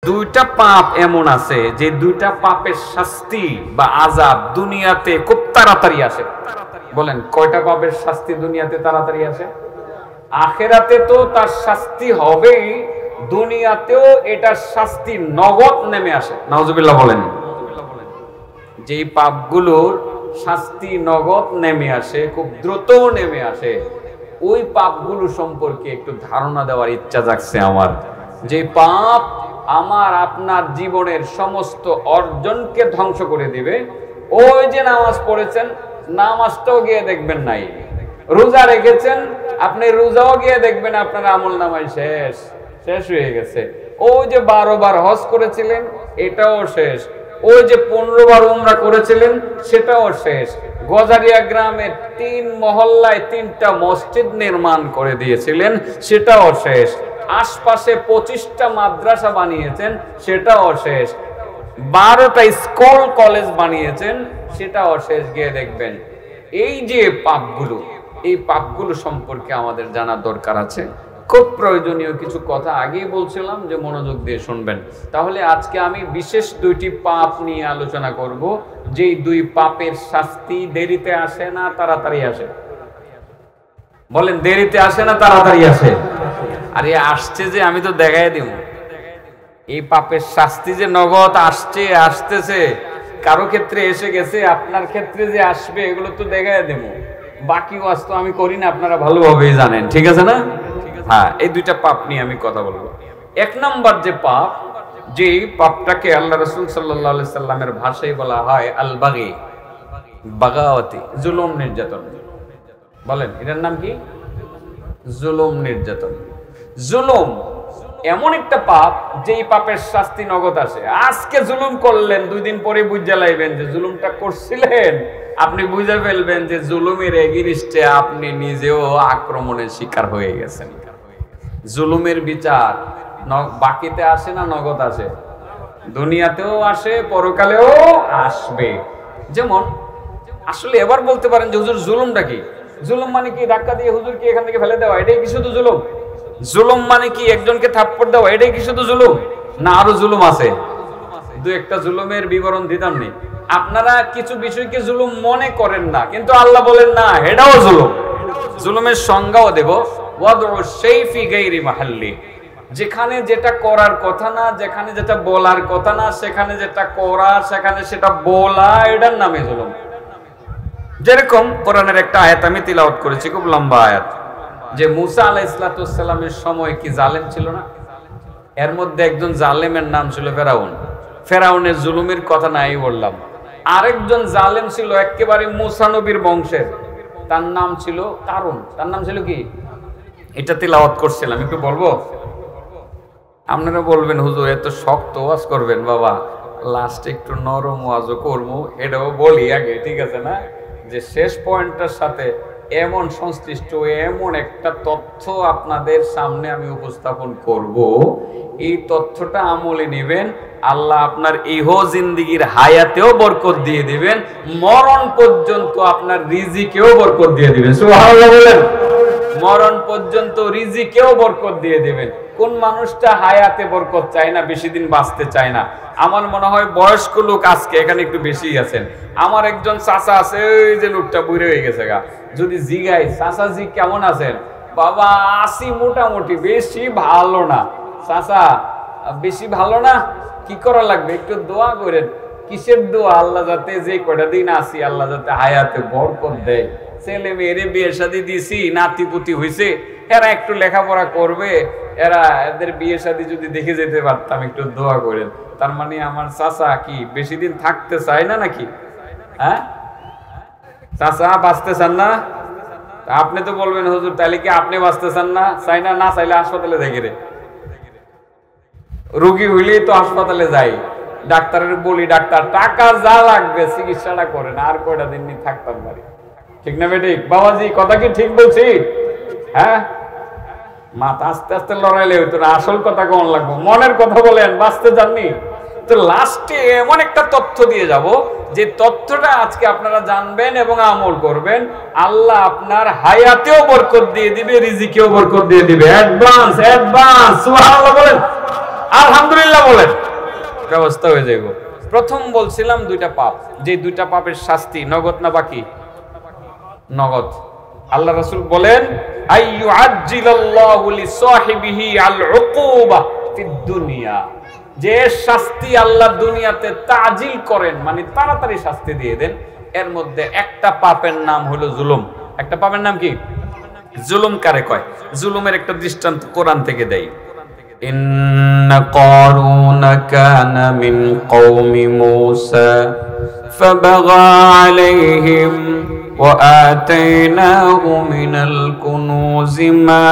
দুইটা পাপ এমন আছে যে দুইটা পাপের শাস্তি বা আযাব দুনিয়াতে খুব তাড়াতাড়ি আসে। বলেন কয়টা পাপের শাস্তি দুনিয়াতে তাড়াতাড়ি আসে? আখিরাতে তো তার শাস্তি হবেই, দুনিয়াতেও এটার শাস্তি নগদ নেমে আসে। নাউজুবিল্লাহ বলেন। যেই পাপগুলোর শাস্তি নগদ নেমে আসে, খুব দ্রুত নেমে আসে, ওই পাপগুলো সম্পর্কে একটু ধারণা দেওয়ার ইচ্ছা জাগছে আমার। যে পাপ আমার আপনার জীবনের সমস্ত অর্জনকে ধ্বংস করে দিবে। ওই যে নামাজ পড়েছেন, নামাজটাও গিয়ে দেখবেন নাই। রোজা রেখেছেন, আপনি রোজাও গিয়ে দেখবেন আপনার আমল নামায় শেষ হয়ে গেছে। ওই যে 12 বার হজ করেছিলেন, এটাও শেষ। ওই যে 15 বার উমরা করেছিলেন, সেটাও শেষ। গজারিয়া গ্রামে 3 মহল্লায় 3টা মসজিদ নির্মাণ করে দিয়েছিলেন, সেটাও শেষ। আশপাশে 25টা মাদ্রাসা বানিয়েছেন, সেটাও শেষ। 12টা স্কুল কলেজ বানিয়েছেন, সেটাও শেষ। গিয়ে দেখবেন এই যে পাপগুলো, এই পাপগুলো সম্পর্কে আমাদের জানা দরকার আছে। খুব প্রয়োজনীয় কিছু কথা আগেই বলছিলাম যে মনোযোগ দিয়ে শুনবেন। তাহলে আজকে আমি বিশেষ 2টি পাপ নিয়ে আলোচনা করব, যেই 2 পাপের শাস্তি দেরিতে আসে না তাড়াতাড়ি আসে। বলেন দেরিতে আসে না তাড়াতাড়ি আসে? আরে আসছে যে, আমি তো দেখাই দিব। এই পাপের শাস্তি যে নগদ আসতেছে, কারো ক্ষেত্রে এসে গেছে, আপনার ক্ষেত্রে যে আসবে এগুলো তো দেখাই দেব। বাকি ওয়াজ তো আমি করি না, আপনারা ভালোভাবেই জানেন, ঠিক আছে না? হ্যাঁ, এই 2টা পাপ নিয়ে আমি কথা বলবো। 1 নাম্বার যে পাপ, যে পাপটাকে আল্লাহ রাসূল সাল্লাল্লাহু আলাইহি সাল্লামের ভাষায় বলা হয় আল বাগী, বাগাওয়াতি, জুলুম নির্যাতন। বলেন এটার নাম কি? জুলুম নির্যাতন। জুলুম এমন একটা পাপ যেই পাপের শাস্তি নগদ আসে। আজকে জুলুম করলেন, 2 দিন পরে বুঝে লাইবেন যে জুলুমটা করছিলেন। আপনি বুঝে ফেলবেন যে জুলুমের এগেইনস্টে আপনি নিজেও আক্রমণের শিকার হয়ে গেছেন। জুলুমের বিচার বাকিতে আসে না নগদ আসে? দুনিয়াতেও আসে, পরকালেও আসবে। যেমন আসলে এবার বলতে পারেন যে হুজুর জুলুমটা কি? জুলুম মানে কি ধাক্কা দিয়ে হুজুরকে এখান থেকে ফেলে দেওয়া, এটাই কি শুধু জুলুম? জুলুম মানে কি একজনকে থাপ্পড় দেওয়া, এটাই কি শুধু জুলুম? না আরো জুলুম আছে? 2-1টা জুলুমের বিবরণ দিতাম নি। আপনারা কিছু বিষয়কে জুলুম মনে করেন না, কিন্তু আল্লাহ বলেন না এটাও জুলুম। জুলুমের সংজ্ঞাও দেব। ওয়াদউ শাইফি গায়রি মাহাল্লি, যেখানে যেটা করার কথা না, যেখানে যেটা বলার কথা না, সেখানে যেটা করা, সেখানে সেটা বলা, এটার নামে জুলুম। যেরকম কোরআনের একটা আয়াত আমি তিলাওয়াত করেছি, খুব লম্বা আয়াত, যে মুসা আলাইহিস সালামের সময় কি জালেম ছিল না? এর মধ্যে একজন জালেমের নাম ছিল ফেরাউন। ফেরাউনের জুলুমের কথা নাই বললাম। আরেকজন জালেম ছিল একেবারে মুসা নবীর বংশের, তার নাম ছিল কারুন। তার নাম ছিল কি? এটা তিলাওয়াত করছিলাম, একটু বলবো? আপনারা বলবেন হুজুর এত শক্ত ওয়াজ করবেন, বাবা লাস্টে একটু নরম ওয়াজও করবো, এটাও বলি আগে, ঠিক আছে না? যে শেষ পয়েন্টটার সাথে এমন সংশ্লিষ্ট এমন একটা তথ্য আপনাদের সামনে আমি উপস্থাপন করব, এই তথ্যটা আমলে নেবেন, আল্লাহ আপনার ইহ জিন্দেগীর হায়াতেও বরকত দিয়ে দিবেন, মরণ পর্যন্ত আপনার রিজিকেও বরকত দিয়ে দিবেন। সুবহানাল্লাহ বলেন। মরণ পর্যন্ত রিজিকেও বরকত দিয়ে দিবেন। কোন মানুষটা হায়াতে বরকত চায় না, বেশি দিন বাঁচতে চায় না? আমার মনে হয় বয়স্ক লোক আজকে এখানে একটু বেশি আছেন। আমার একজন চাচা আছে, ওই যে লোকটা বুড়ো হয়ে গেছে গা, যদি জিগাই চাচাজি কেমন আছেন, বাবা আছি মোটামুটি, বেশি ভালো না। চাচা বেশি ভালো না, কি করা লাগবে? একটু দোয়া করেন। কিসের দোয়া? আল্লাহ যাতে যে কয়টা দিন আছি আল্লাহ যাতে হায়াতে বরকত দেয়। ছেলে মেয়েরে বিয়ে শাদী দিছি, নাতি পুতি হইছে, এরা একটু লেখাপড়া করবে, এদের বিয়ে শাদী যদি দেখে যেতে পারতাম, একটু দোয়া করেন। তার মানে আমার চাচা কি বেশি দিন থাকতে চায় না নাকি? হ্যাঁ চাচা বাঁচতে চান না? আপনি তো বলবেন হুজুর তাহলে কি আপনি বাঁচতে চান না? চাই না, না চাইলে হাসপাতালে দেখে রে। রোগী হইলেই তো হাসপাতালে যাই, ডাক্তারের বলি ডাক্তার টাকা যা লাগবে চিকিৎসাটা করেন, আর কয়টা দিন থাকতাম পারি। ঠিক না বেঠিক বাবাজি? কথা কি ঠিক বলছি? হ্যাঁ, মাথা আস্তে আস্তে লড়াইলে হইতো না, আসল কথা কেমন লাগবো, মনের কথা বলেন। বাঁচতে চাননি তো লাস্টে এমন একটা তথ্য দিয়ে যাব, যে তথ্যটা আজকে আপনারা জানবেন এবং আমল করবেন, আল্লাহ আপনার হায়াতেও বরকত দিয়ে দিবে, রিজিকেও বরকত দিয়ে দিবে। অ্যাডভান্স সুবহানাল্লাহ বলেন। আলহামদুলিল্লাহ বলেন, ব্যবস্থা হয়ে যাইব। প্রথম বলছিলাম দুইটা পাপ, যে দুইটা পাপের শাস্তি নগদ না বাকি? নগদ। আল্লাহ রাসূল বলেন আইয়ুআজ্জিলাল্লাহু লিসাহিবিহি আল উকুবা ফিদ দুনিয়া, যে শাস্তি আল্লাহ দুনিয়াতে তাজিল করেন, মানে তাড়াতাড়ি শাস্তি দিয়ে দেন, এর মধ্যে একটা পাপের নাম হলো জুলুম। একটা পাপের নাম কি? জুলুম। কারে কয়? জুলুমের একটা দৃষ্টান্ত কোরআন থেকে দেয়। ইন্না কারুনা কানা মিন কওমি মূসা ফাবাগা আলাইহিম ওয়া আতাইনাহু মিনাল কুনুজি মা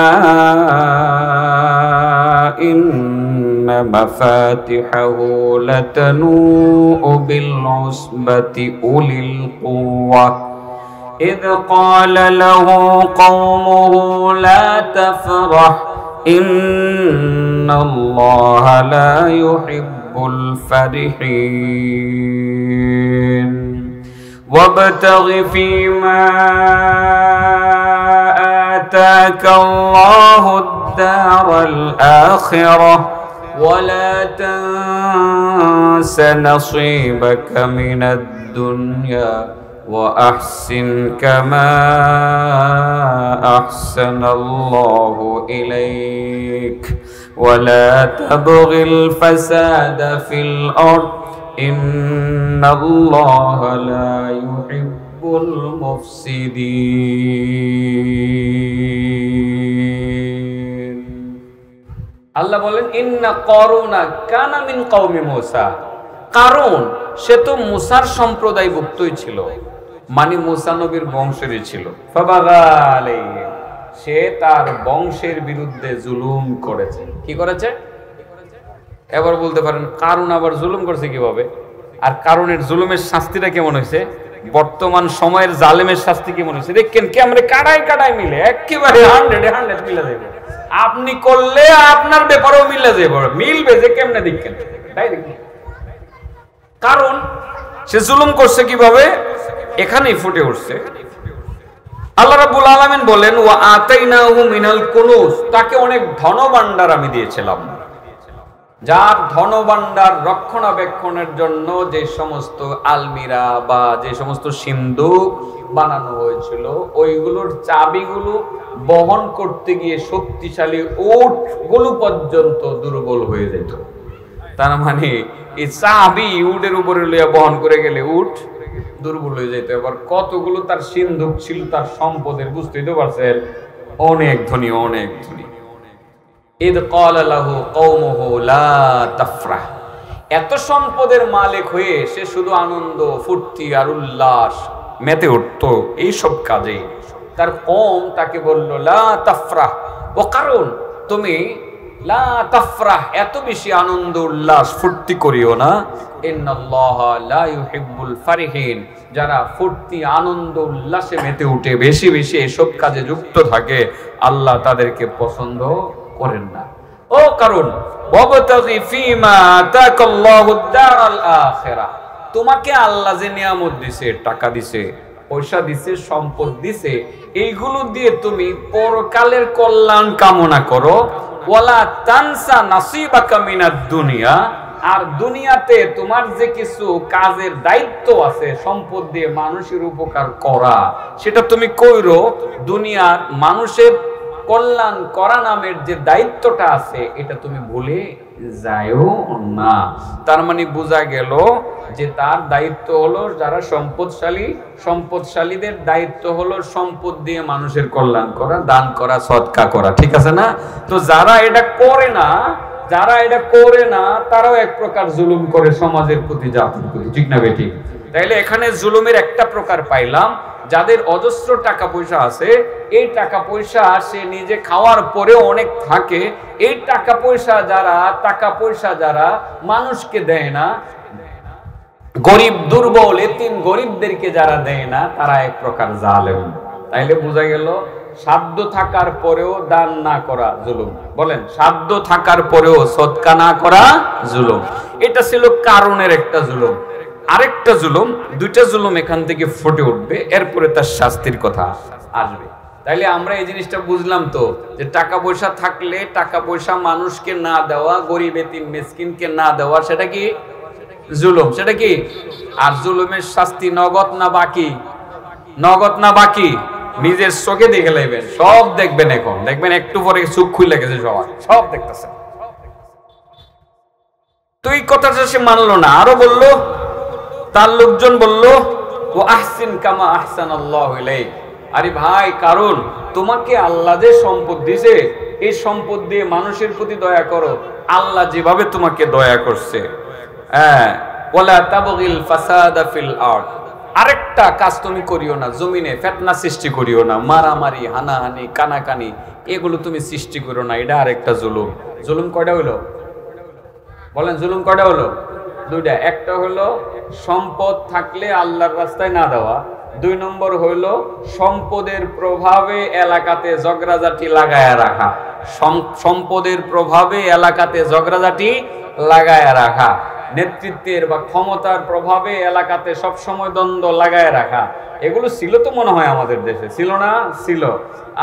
ইন্না মাফাতিহাহু লাতানূউ বিল উসবাতি উলিল কুওয়া إذ قال له قومه لا تفرح إن الله لا يحب الفرحين وابتغ فيما آتاك الله الدار الآخرة ولا تنس نصيبك من الدنيا وأحسن كما أحسن الله إليك ولا تبغ الفساد في الأرض إن الله لا يحب المفسدين আল্লাহ বলেন ইন্না কারুনা কানা মিন কওমি মূসা, কারণ সে তো মুসার সম্প্রদায়ভুক্তই ছিল, মানে মুসা নবীর বংশেরই ছিল। ফাবাগা আলাইহিম, সে তার বংশের বিরুদ্ধে জুলুম করেছে। কি করেছে? এবার বলতে পারেন কারণ আবার জুলুম করছে কিভাবে? আর কারণের জুলুমের শাস্তিটা কেমন হয়েছে? বর্তমান সময়ের জালেমের শাস্তি কেমন হয়েছে দেখেন, কেমন কাটাই কাটাই মিলে একেবারে 100 মিলে যাবে। আপনি করলে আপনার ব্যাপারেও মিলে যাবে, মিলবে যে কেমনে দেখেন, তাই দেখেন। কারণ সে জুলুম করছে কিভাবে, এখানেই ফুটে উঠছে। আল্লাহ রাব্বুল আলামিন বলেন ওয়া আতাইনাহু মিনাল কুনুজ, তাকে অনেক ধনভাণ্ডার আমি দিয়েছিলাম, যার ধনভাণ্ডার রক্ষণাবেক্ষণের জন্য যে সমস্ত আলমিরা বা যে সমস্ত সিন্দুক বানানো হয়েছিল, ওইগুলোর চাবিগুলো বহন করতে গিয়ে শক্তিশালী উটগুলো পর্যন্ত দুর্বল হয়ে যেত। তার মানে এই চাবি উটের উপরে লইয়া বহন করে গেলে উট দুর্বল হয়ে যেত। এবার কতগুলো তার সিন্ধুক ছিল, তার সম্পদের, বুঝতেই তো পারছেন, অনেক ধনী, অনেক ধনী। ইদ ক্বালা লাহু কওমুহু লা তাফরাহ, এত সম্পদের মালিক হয়ে সে শুধু আনন্দ ফুর্তি আর উল্লাস মেতে উঠত এইসব কাজে। তার কওম তাকে বলল লা তাফরাহ, ও কারণ তুমি লা তাফরাহ, এত বেশি আনন্দ উল্লাস ফুর্তি করিও না। ইন্নাল্লাহা লা ইউহিব্বুল ফারিহিন, যারা ফুর্তি আনন্দ উল্লাসে মেতে উঠে বেশি বেশি এসব কাজে যুক্ত থাকে, আল্লাহ তাদেরকে পছন্দ করেন না। ও কারণ ওয়াবতাগি ফীমা আতাকাল্লাহুদ দারাল আখিরাহ, তোমাকে আল্লাহ যে নিয়ামত দিয়েছে, টাকা দিয়েছে, পয়সা দিয়েছে, সম্পদ দিয়েছে, এইগুলো দিয়ে তুমি পরকালের কল্যাণ কামনা করো। ওয়ালা তানসা নাসিবাকা মিনাদ দুনিয়া, আর দুনিয়াতে তোমার যে কিছু কাজের দায়িত্ব আছে, সম্পদ দিয়ে মানুষের উপকার করা, সেটা তুমি কইরো। দুনিয়ার মানুষের কল্যাণ করা নামের যে দায়িত্বটা আছে, এটা তুমি ভুলে যাও না। তার মানে বোঝা গেল যে তার দায়িত্ব হলো, যারা সম্পদশালী, সম্পদশালীদের দায়িত্ব হলো সম্পদ দিয়ে মানুষের কল্যাণ করা, দান করা, সদকা করা, ঠিক আছে না? তো যারা এটা করে না, যারা এটা করে না, তারাও এক প্রকার জুলুম করে সমাজের প্রতি, জাতির প্রতি, ঠিক না বেঠিক? তাইলে এখানে জুলুমের একটা প্রকার পাইলাম, যাদের অজস্র টাকা পয়সা আছে, এই টাকা পয়সা সে নিজে খাওয়ার পরেও অনেক থাকে, এই টাকা পয়সা যারা মানুষকে দেয় না, গরিব দুর্বল এতিম গরিবদেরকে যারা দেয় না, তারা এক প্রকার জালেম। তাইলে বোঝা গেল সাধ্য থাকার পরেও দান না করা জুলুম। বলেন, সাধ্য থাকার পরেও সদকা না করা জুলুম। এটা ছিল কারণের একটা জুলুম। আরেকটা জুলুম, দুইটা জুলুম এখান থেকে ফুটে উঠবে, এরপরে তার শাস্তির কথা আসবে। তাইলে আমরা এই জিনিসটা বুঝলাম তো, যে টাকা পয়সা থাকলে টাকা পয়সা মানুষকে না দেওয়া, গরিব এতিম মিসকিনকে না দেওয়া, সেটা কি জুলুম? সেটা কি? আর জুলুমের শাস্তি নগদ না বাকি? নগদ না বাকি? নিজের চোখে দেখে লাইবেন, সব দেখবেন। এখন দেখবেন একটু পরে চোখ খুলে গেছে, সব দেখতেছে। তো এই কথাটা সে মানলো না, আরো বললো, তার লোকজন বললো, ও আহসিন কামা আহসানাল্লাহু ইলাইক। আরে ভাই, কারণ তোমাকে আল্লাহ যে সম্পদ দিয়েছে, এই সম্পদ দিয়ে মানুষের প্রতি দয়া করো, আল্লাহ যেভাবে তোমাকে দয়া করছে। হ্যাঁ, ওয়ালা তাবগিল ফাসাদা ফিল আরদ। আরেকটা কাজ তুমি করিও না, জমিনে ফিতনা সৃষ্টি করিও না, মারামারি, হানাহানি, কানাকানি, এগুলো তুমি সৃষ্টি করো না। এটা আরেকটা জুলুম। জুলুম কয়টা হলো বলেন? জুলুম কয়টা হলো? দুইটা। একটা হলো সম্পদ থাকলে আল্লাহর রাস্তায় না দেওয়া। 2 নম্বর হলো সম্পদের প্রভাবে এলাকাতে ঝগড়াঝাটি লাগায়া রাখা। সম্পদের প্রভাবে এলাকাতে ঝগড়াঝাটি লাগায়া রাখা, নেতৃত্বের বা ক্ষমতার প্রভাবে এলাকাতে সবসময় দ্বন্দ্ব লাগায় রাখা। এগুলো ছিল তো মনে হয় আমাদের দেশে, ছিল না? ছিল।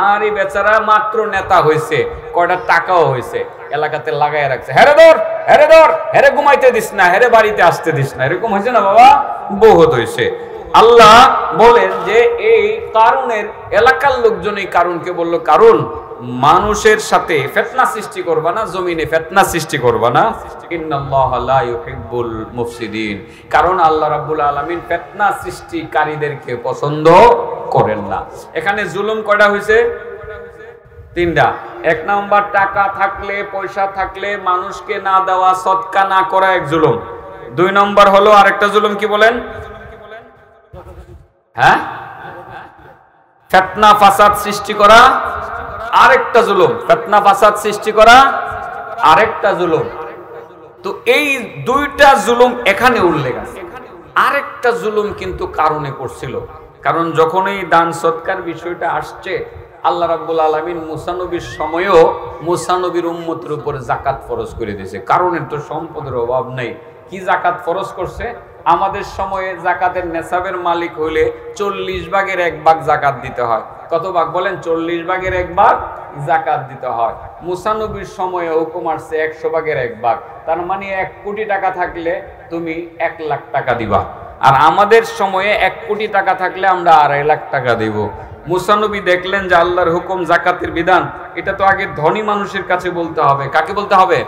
আর এই বেচারা মাত্র নেতা হয়েছে, কয়টা টাকাও হয়েছে, এলাকাতে লাগায় রাখছে। হেরে ধর, হেরে ধর, হেরে ঘুমাইতে দিস না, হেরে বাড়িতে আসতে দিস না। এরকম হয়েছে না বাবা? বহুত হয়েছে। আল্লাহ বলেন যে এই কারুনের এলাকার লোকজন এই কারুনকে বলল, কারুন মানুষের সাথে ফিতনা সৃষ্টি করবা না, জমিনে ফিতনা সৃষ্টি করবা না। ইন্নাল্লাহা লা ইউহিব্বুল মুফসিদিন। কারণ আল্লাহ রাব্বুল আলামিন ফিতনা সৃষ্টিকারীদেরকে পছন্দ করেন না। এখানে জুলুম কয়টা হয়েছে? 3টা। 1 নাম্বার, টাকা থাকলে, পয়সা থাকলে মানুষকে না দেওয়া, সদকা না করা এক জুলুম। 2 নম্বর হলো আরেকটা জুলুম, কি বলেন? হ্যাঁ, ফিতনা ফাসাদ সৃষ্টি করা আরেকটা জুলুম। ফিতনা ফাসাদ সৃষ্টি করা আরেকটা জুলুম। তো এই 2টা জুলুম এখানে উল্লেখ আছে। আরেকটা জুলুম কিন্তু কারণে করছিল। কারণ যখন এই দান সৎকার বিষয়টা আসছে, আল্লাহ রাব্বুল আলামিন মুসা নবীর সময়ও মুসা নবীর উম্মতের উপর যাকাত ফরজ করে দিয়েছে। কারণের তো সম্পদের অভাব নেই। কি যাকাত ফরজ করছে? আমাদের সময়ে যাকাতের নেসাবের মালিক হইলে 40 ভাগের 1 ভাগ যাকাত দিতে হয়। কত ভাগ বলেন? 40 ভাগের 1 ভাগ যাকাত দিতে হয়। মুসা নবীর সময়ে হুকুম আসছে 100 ভাগের 1 ভাগ। তার মানে 1 কোটি টাকা থাকলে তুমি 1 লাখ টাকা দিবা। আর আমাদের সময়ে 1 কোটি টাকা থাকলে আমরা 2.5 লাখ টাকা দিব। মুসা নবী দেখলেন যে আল্লাহর হুকুম, যাকাতের বিধান, এটা তো আগে ধনী মানুষের কাছে বলতে হবে। কাকে বলতে হবে?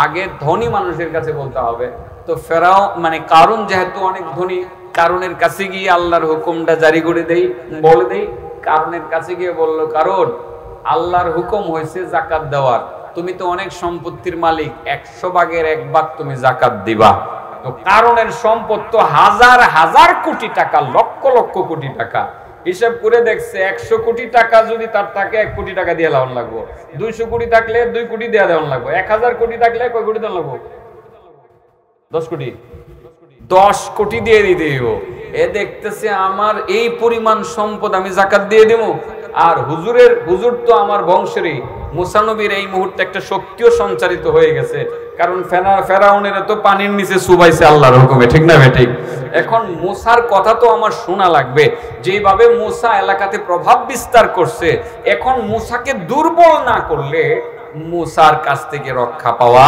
আগে ধনী মানুষের কাছে বলতে হবে। তো ফেরাও মানে কারুন যেহেতু অনেক ধনী, কারুনের কাছে গিয়ে আল্লাহর হুকুমটা জারি করে দেই, বলে দেই। কারুনের কাছে গিয়ে বলল, কারুন আল্লাহর হুকুম হয়েছে জাকাত দেওয়ার, তুমি তো অনেক সম্পত্তির মালিক, 100 ভাগের 1 ভাগ তুমি জাকাত দিবা। তো কারুনের সম্পদ তো হাজার হাজার কোটি টাকা, লক্ষ লক্ষ কোটি টাকা। হিসাব করে দেখছে 100 কোটি টাকা যদি তার থাকে 1 কোটি টাকা দিয়ে দেওয়ান লাগবো। 200 কোটি থাকলে 2 কোটি দিয়ে দেওয়ান লাগবো। 1000 কোটি থাকলে কয় কোটি দেওয়ান লাগবো? 10 কোটি। 10 কোটি দিয়ে দিতে দিব। এ দেখতেছে আমার এই পরিমাণ সম্পদ আমি যাকাত দিয়ে দেবো। আর হুজুর তো আমার বংশেরই। মুসা নবীর এই মুহূর্তে একটা শক্তিও সঞ্চারিত হয়ে গেছে, কারণ ফেরাউনের তো পানির নিচে চুবাইছে আল্লাহর হুকুমে, ঠিক না ঠিক? এখন মুসার কথা তো আমার শোনা লাগবে। যেভাবে মুসা এলাকাতে প্রভাব বিস্তার করছে, এখন মুসাকে দুর্বল না করলে মুসার কাছ থেকে রক্ষা পাওয়া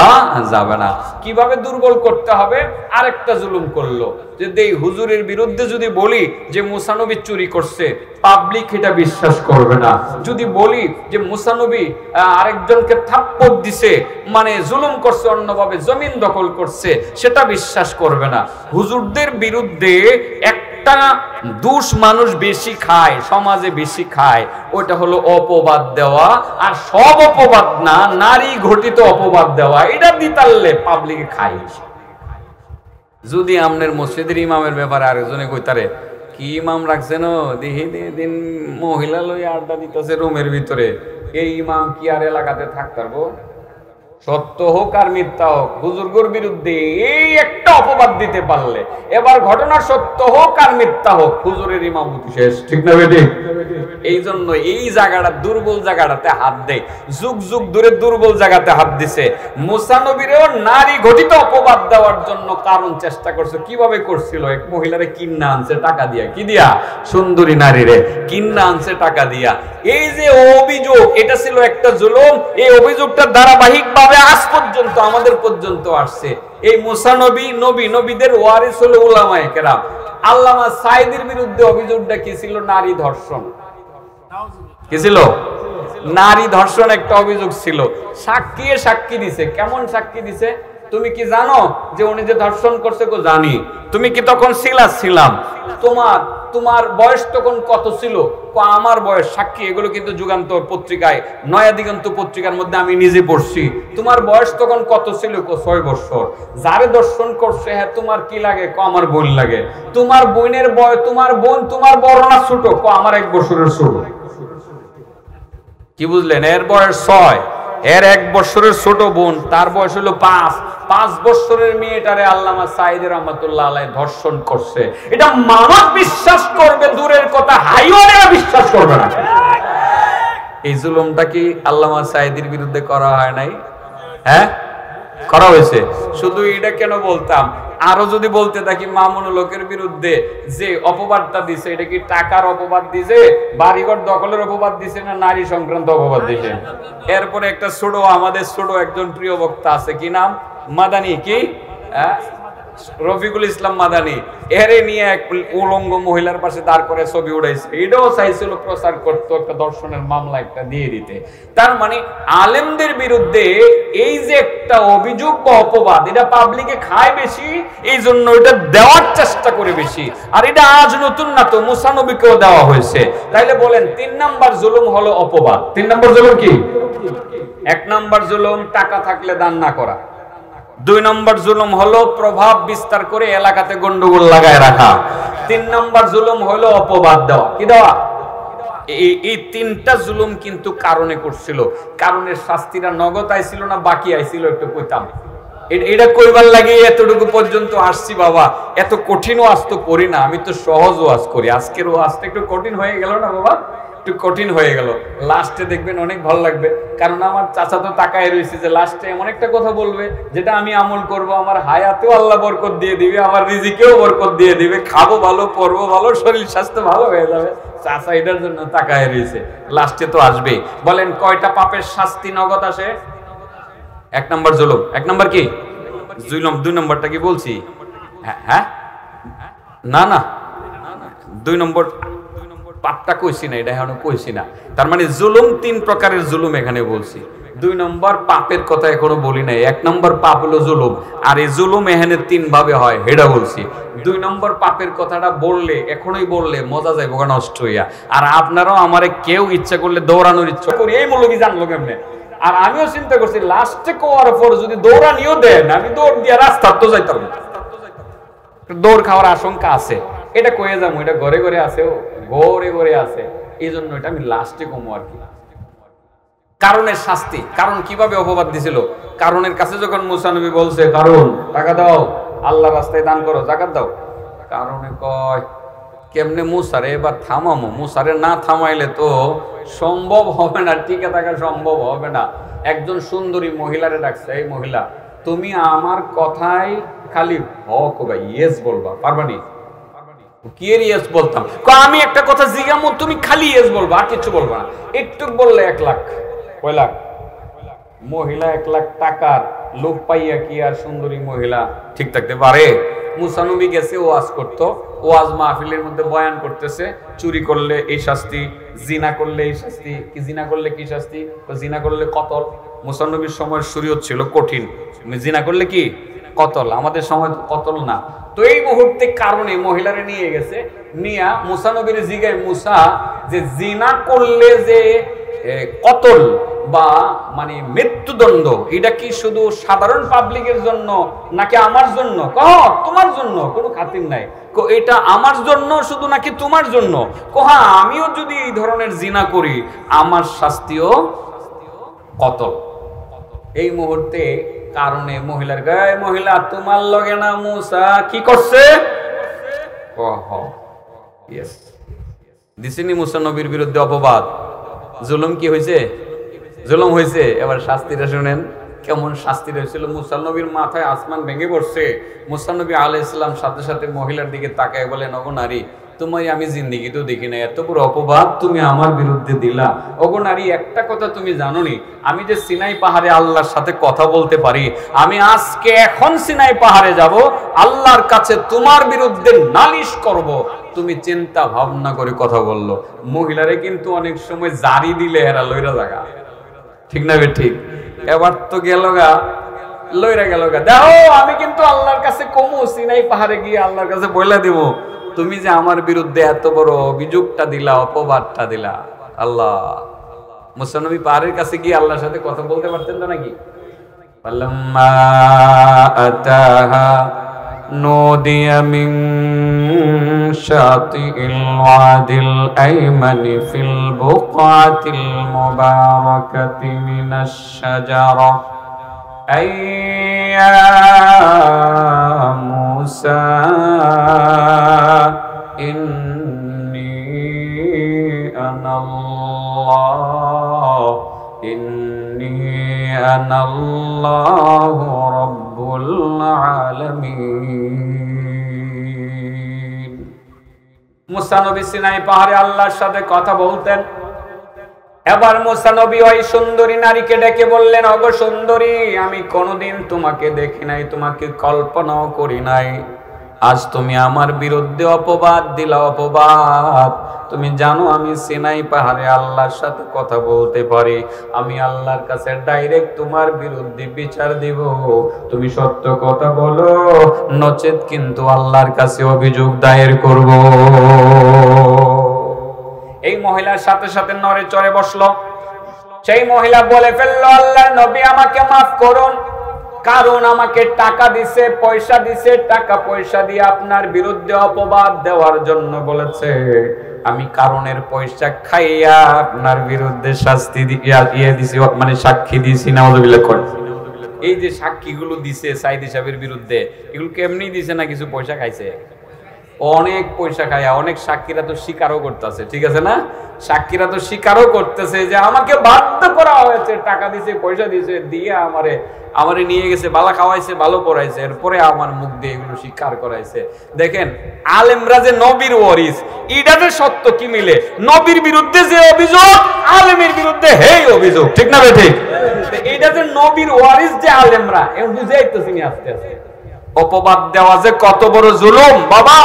যাবে না। কিভাবে দুর্বল করতে হবে? আরেকটা জুলুম করলো, যে এই হুজুরের বিরুদ্ধে যদি বলি যে মুসা নবী চুরি করছে, পাবলিক এটা বিশ্বাস করবে না। যদি বলি যে মুসা নবী আরেকজনকে থাপ্পড় দিছে, মানে জুলুম করছে, অন্যভাবে জমিন দখল করছে, সেটা বিশ্বাস করবে না। হুজুরদের বিরুদ্ধে একটা দুষ মানুষ বেশি খায়, সমাজে বেশি খায়, ওইটা হলো অপবাদ দেওয়া। আর সব অপবাদ না, নারী ঘটিত অপবাদ দেওয়া, এটা দিতালে পাবলিকে খায়। যদি আমনের মসজিদের ইমামের ব্যাপারে আরেকজনে কইতারে, কি ইমাম রাখছেন দিন মহিলা লই আড্ডা দিতেছে রুমের ভিতরে, এই ইমাম কি আর এলাকাতে থাকতে পারবো? সত্য হোক আর মিথ্যা হোক, হুজুরগুর বিরুদ্ধে এই একটা অপবাদ দিতে পারলে, এবার ঘটনা সত্য হোক আর মিথ্যা হোক, হুজুরের ইমামতি শেষ, ঠিক না বেটি? এই জন্য এই জায়গাটা দুর্বল জায়গাটাতে হাত দেয়, যুগ যুগ ধরে দুর্বল জায়গাতে হাত দিছে। মুসা নবীরেও নারী ঘটিত অপবাদ দেওয়ার জন্য কারণ চেষ্টা করছে। কিভাবে করছিল? এক মহিলারে কিন্না আনছে টাকা দিয়া, কি দিয়া? সুন্দরী নারীরে কিন্না আনছে টাকা দিয়া। এই যে অভিযোগ, এটা ছিল একটা জুলুম। এই অভিযোগটা ধারাবাহিক ভাবে আজ পর্যন্ত আমাদের পর্যন্ত আসছে। এই মুসা নবী, নবীদের ওয়ারিস হলো উলামায়ে কেরাম। আল্লামা সাঈদীর বিরুদ্ধে অভিযোগটা কি ছিল? নারী ধর্ষণ। কি ছিল? নারী ধর্ষণ একটা অভিযোগ ছিল। সাক্ষী দিছে। কেমন সাক্ষী দিছে? তুমি কি জানো যে উনি যে ধর্ষণ করছে? গো জানি। তুমি কি তখন ছিলাম? তোমার বয়স তখন কত ছিল? আমার বয়স। সাক্ষী এগুলো কিন্তু যুগান্তর পত্রিকায়, নয়া দিগন্ত পত্রিকার মধ্যে আমি নিজে পড়ছি। তোমার বয়স তখন কত ছিল? 6 বছর। যারে দর্শন করছে, হ্যাঁ তোমার কি লাগে? আমার বোন লাগে। তোমার বোনের বয়স, তোমার বোন তোমার বড় না ছোট? আমার 1 বছরের ছোট। কি বুঝলেন? এর বয়স 6, এর 1 বছরের ছোট বোন, তার বয়স হলো 5 বছরের মেয়েটারে আল্লামা সাঈদী রাহমাতুল্লাহ আলাইহি ধর্ষণ করছে। এটা মানুষ বিশ্বাস করবে দূরের কথা, হাইওয়ানেরা বিশ্বাস করবে না। এই জুলুমটা কি আল্লামা সাঈদীর বিরুদ্ধে করা হয় নাই? হ্যাঁ, করা হয়েছে। শুধু এটা কেন বলতাম, আরো যদি বলতে থাকি, মামুনুল হকের বিরুদ্ধে যে অপবাদটা দিছে, এটা কি টাকার অপবাদ দিছে, বাড়িঘর দখলের অপবাদ দিছে, না নারী সংক্রান্ত অপবাদ দিছে? এরপরে একটা আমাদের ছোট একজন প্রিয় বক্তা আছে, কি নাম? মাদানি, কি রফিকুল ইসলাম মাদানি। এরে নিয়ে এক উলঙ্গ মহিলার পাশে দাঁড় করে ছবি উঠাইছে। এটাও চাইছিল প্রচার করতে, একটা দর্শনের মামলা একটা দিয়ে দিতে। তার মানে আলেমদের বিরুদ্ধে এই যে একটা অভিযোগ বা অপবাদ, এটা পাবলিকে খায় বেশি, এই জন্য এটা দেওয়ার চেষ্টা করে বেশি। আর এটা আজ নতুন না তো, মুসা নবীকেও দেওয়া হয়েছে। তাইলে বলেন 3 নাম্বার জুলুম হলো অপবাদ। 3 নাম্বার জুলুম কি? 1 নাম্বার জুলুম টাকা থাকলে দান না করা। 2 নম্বর জুলুম হলো প্রভাব বিস্তার করে এলাকাতে গন্ডগোল লাগায় রাখা। 3 নম্বর জুলুম হলো অপবাদ দেওয়া। কি দেওয়া? এই 3টা জুলুম কিন্তু কারণে করছিল। কারণের শাস্তিটা নগদ আইছিল না বাকি আইছিল? একটু কইতাম। এটা কইবার লাগে এতটুকু পর্যন্ত আসছি বাবা। এত কঠিন ওয়াজ তো করি না, আমি তো সহজ ওয়াজ করি। আজকের ওয়াজটা একটু কঠিন হয়ে গেল না বাবা? একটু কঠিন হয়ে গেল। লাস্টে দেখবেন অনেক ভালো লাগবে, কারণ আমার চাচা তো তাকায় রয়েছে যে লাস্টে এমন একটা কথা বলবে যেটা আমি আমল করব, আমার হায়াতেও আল্লাহ বরকত দিয়ে দিবে, আমার রিজিকেও বরকত দিয়ে দিবে, খাবো ভালো, পরবো ভালো, শরীর স্বাস্থ্য ভালো হয়ে যাবে। চাচা এটার জন্য তাকায় রয়েছে। লাস্টে তো আসবে। বলেন কয়টা পাপের শাস্তি নগদ আসে? 1 নম্বর জুলুম। 1 নম্বর কি জুলুম? 2 নম্বরটা কি বলছি? হ্যাঁ, না 2 নম্বর পাপটা কইছি না, এটা এখনো কইছি না। তার মানে জুলুম 3 প্রকারের জুলুম এখানে বলছি। 2 নম্বর পাপের কথা এখনো বলি নাই। 1 নম্বর পাপ হলো জুলুম, আর এই জুলুম এখানে 3 ভাবে হয়, এটা বলছি। 2 নম্বর পাপের কথাটা বললে, এখনই বললে মজা যাইব নষ্ট হইয়া। আর আপনারাও আমারে কেউ ইচ্ছা করলে দৌড়ানোর ইচ্ছা করি, এই মৌলবী জানলো কেমনে? আর আমিও চিন্তা করছি লাস্টে কোয়ার পর যদি দৌড়ানিও দেন, আমি দৌড় দিয়ে রাস্তা তো যাইতাম, দৌড় খাওয়ার আশঙ্কা আছে। এটা কয়ে যাবো, এটা ঘরে ঘরে আছে, ঘরে আছে। এই জন্য এটা আমি লাস্টে কমো আর কি। কারণের শাস্তি। কারণ কিভাবে অপবাদ দিছিল? কারণের কাছে যখন মুসা নবী বলছে, কারণ টাকা দাও, আল্লাহ রাস্তায় দান করো, যাকাত দাও, কারণে কয় কেমনে মুসারে এবার থামামো? মুসারে না থামাইলে তো সম্ভব হবে না, টিকে থাকা সম্ভব হবে না। একজন সুন্দরী মহিলারে ডাকছে, এই মহিলা তুমি আমার কথাই খালি হক বা ইয়েস বলবা, পারবানি? কি এর ইয়েস বলতাম? আমি একটা কথা জিজ্ঞামো, তুমি খালি ইয়েস বলবা, আর কিছু বলবা না। একটু বললে 1 লাখ। কয় লাখ? মহিলা 1 লাখ টাকার লোক পাইয়া কি আর সুন্দরী মহিলা ঠিক থাকতে পারে? মুসা নবী গেছে ওয়াজ করতো, ওয়াজ মাহফিলের মধ্যে বয়ান করতেছে, চুরি করলে এই শাস্তি, জিনা করলে এই শাস্তি। কি জিনা করলে কি শাস্তি? জিনা করলে কতল। মুসা নবীর সময়ের শরীয়ত ছিল কঠিন, জিনা করলে কি? কতল। আমাদের সময় কতল না। তো এই মুহূর্তে কারণে মহিলারে নিয়ে গেছে, নিয়া মুসা নবীর জিগায়, মুসা যে জিনা করলে যে কতল বা মানে মৃত্যুদণ্ড, এটা কি শুধু সাধারণ পাবলিকের জন্য নাকি আমার জন্য? তোমার জন্য, কোনো খাতির নাই। এটা আমার জন্য শুধু নাকি তোমার জন্য? হ্যাঁ, আমিও যদি এই ধরনের জিনা করি আমার শাস্তিও কতল। এই মুহূর্তে কারণে মহিলার গায়ে, মহিলা তোমার লগে না মুসা কি করছে? দিছেনি মুসা নবীর বিরুদ্ধে অপবাদ, জুলুম কি হয়েছে? জুলুম হয়েছে। এবার শাস্তিটা শুনেন, কেমন শাস্তি হয়েছিল। মুসা নবীর মাথায় আসমান ভেঙে পড়ছে। মুসা নবী আলাইহিস সালাম সাথে সাথে মহিলার দিকে তাকায় বলেন, ওগো নারী, তোমায় আমি জিন্দেগিতেও দেখি না, এত বড় অপবাদ তুমি আমার বিরুদ্ধে দিলা। ওগো নারী, একটা কথা তুমি জানোনি, আমি যে সিনাই পাহাড়ে আল্লাহর সাথে কথা বলতে পারি, আমি আজকে এখন সিনাই পাহাড়ে যাব, আল্লাহর কাছে তোমার বিরুদ্ধে নালিশ করব। তুমি চিন্তা ভাবনা করে কথা বললো। মহিলারে কিন্তু অনেক সময় জারি দিলে এরা লইরা জায়গা, ঠিক না? ঠিক। এবার তো গেল গা, লইরা গেল গা। দেখো, আমি কিন্তু আল্লাহর কাছে কমু, সিনাই পাহাড়ে গিয়ে আল্লাহর কাছে বলে দেব, তুমি যে আমার বিরুদ্ধে এত বড় অভিযোগটা দিলা, অপবাদটা দিলা। আল্লাহ, মুসা নবী পাহাড়ের কাছে গিয়ে আল্লাহর সাথে কথা বলতে পারতেন তো নাকি? ফালাম্মা আতাহা নুদিয়া মিন শাতিল ওয়াদিল আইমানি ফিল বুকআতিল মুবারাকাতি মিনাশ শাজারা আইয়া মুসা ইন্নী আনাল্লাহ ইন্নী আনাল্লাহু রাব্বুল আলামিন। মুসা নবী সিনাই পাহাড়ে আল্লাহর সাথে কথা বলতেন। এবার মুসা নবী ওই সুন্দরী নারীকে ডেকে বললেন, ওগো সুন্দরী, আমি কোনোদিন তোমাকে দেখি নাই, তোমাকে কল্পনাও করি নাই, আজ তুমি আমার বিরুদ্ধে অপবাদ দিলা। অপবাদ, তুমি জানো আমি সিনাই পাহাড়ে আল্লাহর সাথে কথা বলতে পারি, আমি আল্লাহর কাছে ডাইরেক্ট তোমার বিরুদ্ধে বিচার দিব। তুমি সত্য কথা বলো, নচেত কিন্তু আল্লাহর কাছে অভিযোগ দায়ের করব। এই মহিলার সাথে সাথে নড়ে চড়ে বসলো। সেই মহিলা বলে ফেললো, আল্লাহর নবী আমাকে মাফ করুন, কারণ আমাকে টাকা দিছে, পয়সা দিছে, টাকা পয়সা দিয়ে আপনার বিরুদ্ধে অপবাদ দেওয়ার জন্য বলেছে। আমি কারণের পয়সা খাইয়া আপনার বিরুদ্ধে শাস্তি দিয়ে দিছি, মানে সাক্ষী দিছি। নাউযুবিল্লাহ করেন। এই যে সাক্ষীগুলো দিছে সাইদ সাহেবের বিরুদ্ধে, এগুলো কেমনি দিছে? না কিছু পয়সা খাইছে? অনেক পয়সা খায়। অনেক সাক্ষীরা তো স্বীকারও করতেছে, ঠিক আছে না? সাক্ষীরা তো স্বীকারও করতেছে যে আমাকে বাধ্য করা হয়েছে, টাকা দিছে, পয়সা দিছে, দিয়ে আমারে নিয়ে গেছে, বালা খাওয়াইছে, ভালো পড়াইছে, এরপরে আমার মুখ দিয়ে এগুলো স্বীকার করাইছে। দেখেন, আলেমরা যে নবীর ওয়ারিস, এটা যে সত্য কি মিলে? নবীর বিরুদ্ধে যে অভিযোগ, আলেমের বিরুদ্ধে হেই অভিযোগ, ঠিক না? ঠিক। এটা যে নবীর ওয়ারিস যে আলেমরা, এখন বুঝাইতেছি আস্তে আস্তে। অপবাদ দেওয়া যে কত বড় জুলুম বাবা।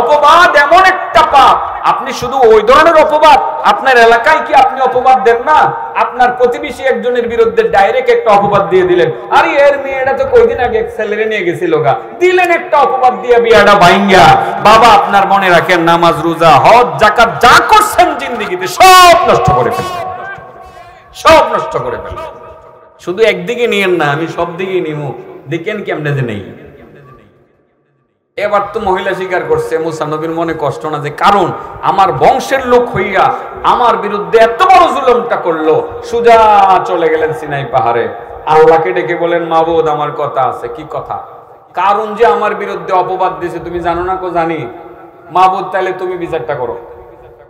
অপবাদ এমন একটা পাপ, আপনি শুধু ওই ধরনের অপবাদ, আপনার এলাকায় কি আপনি অপবাদ দেন না? আপনার প্রতিবেশী একজনের বিরুদ্ধে ডাইরেক্ট একটা অপবাদ দিয়ে দিলেন, আরে এর মেয়েটা তো কয়দিন আগে ছেলেরে নিয়ে গেছিল গা, দিলেন একটা অপবাদ দিয়ে বিয়াটা ভাঙ্গা। বাবা, আপনার মনে রাখেন, নামাজ, রোজা, হজ, যাকাত যা করছেন জিন্দেগিতে সব নষ্ট করে ফেলবেন, সব নষ্ট করে ফেলবেন। শুধু একদিকে নিয়েন না, আমি সব দিকেই নিমু, দেখেন কেমনে যে নেই। এবার তো মহিলা স্বীকার করছে। মুসা নবীর মনে কষ্ট না, যে কারণ আমার বংশের লোক হইয়া আমার বিরুদ্ধে এত বড় জুলুমটা করলো। সুজা চলে গেলেন সিনাই পাহাড়ে, আল্লাহকে ডেকে বলেন, মাবুদ আমার কথা আছে। কি কথা? কারণ যে আমার বিরুদ্ধে অপবাদ দিয়েছে, তুমি জানো না? কো জানি। মাবুদ, তাহলে তুমি বিচারটা করো,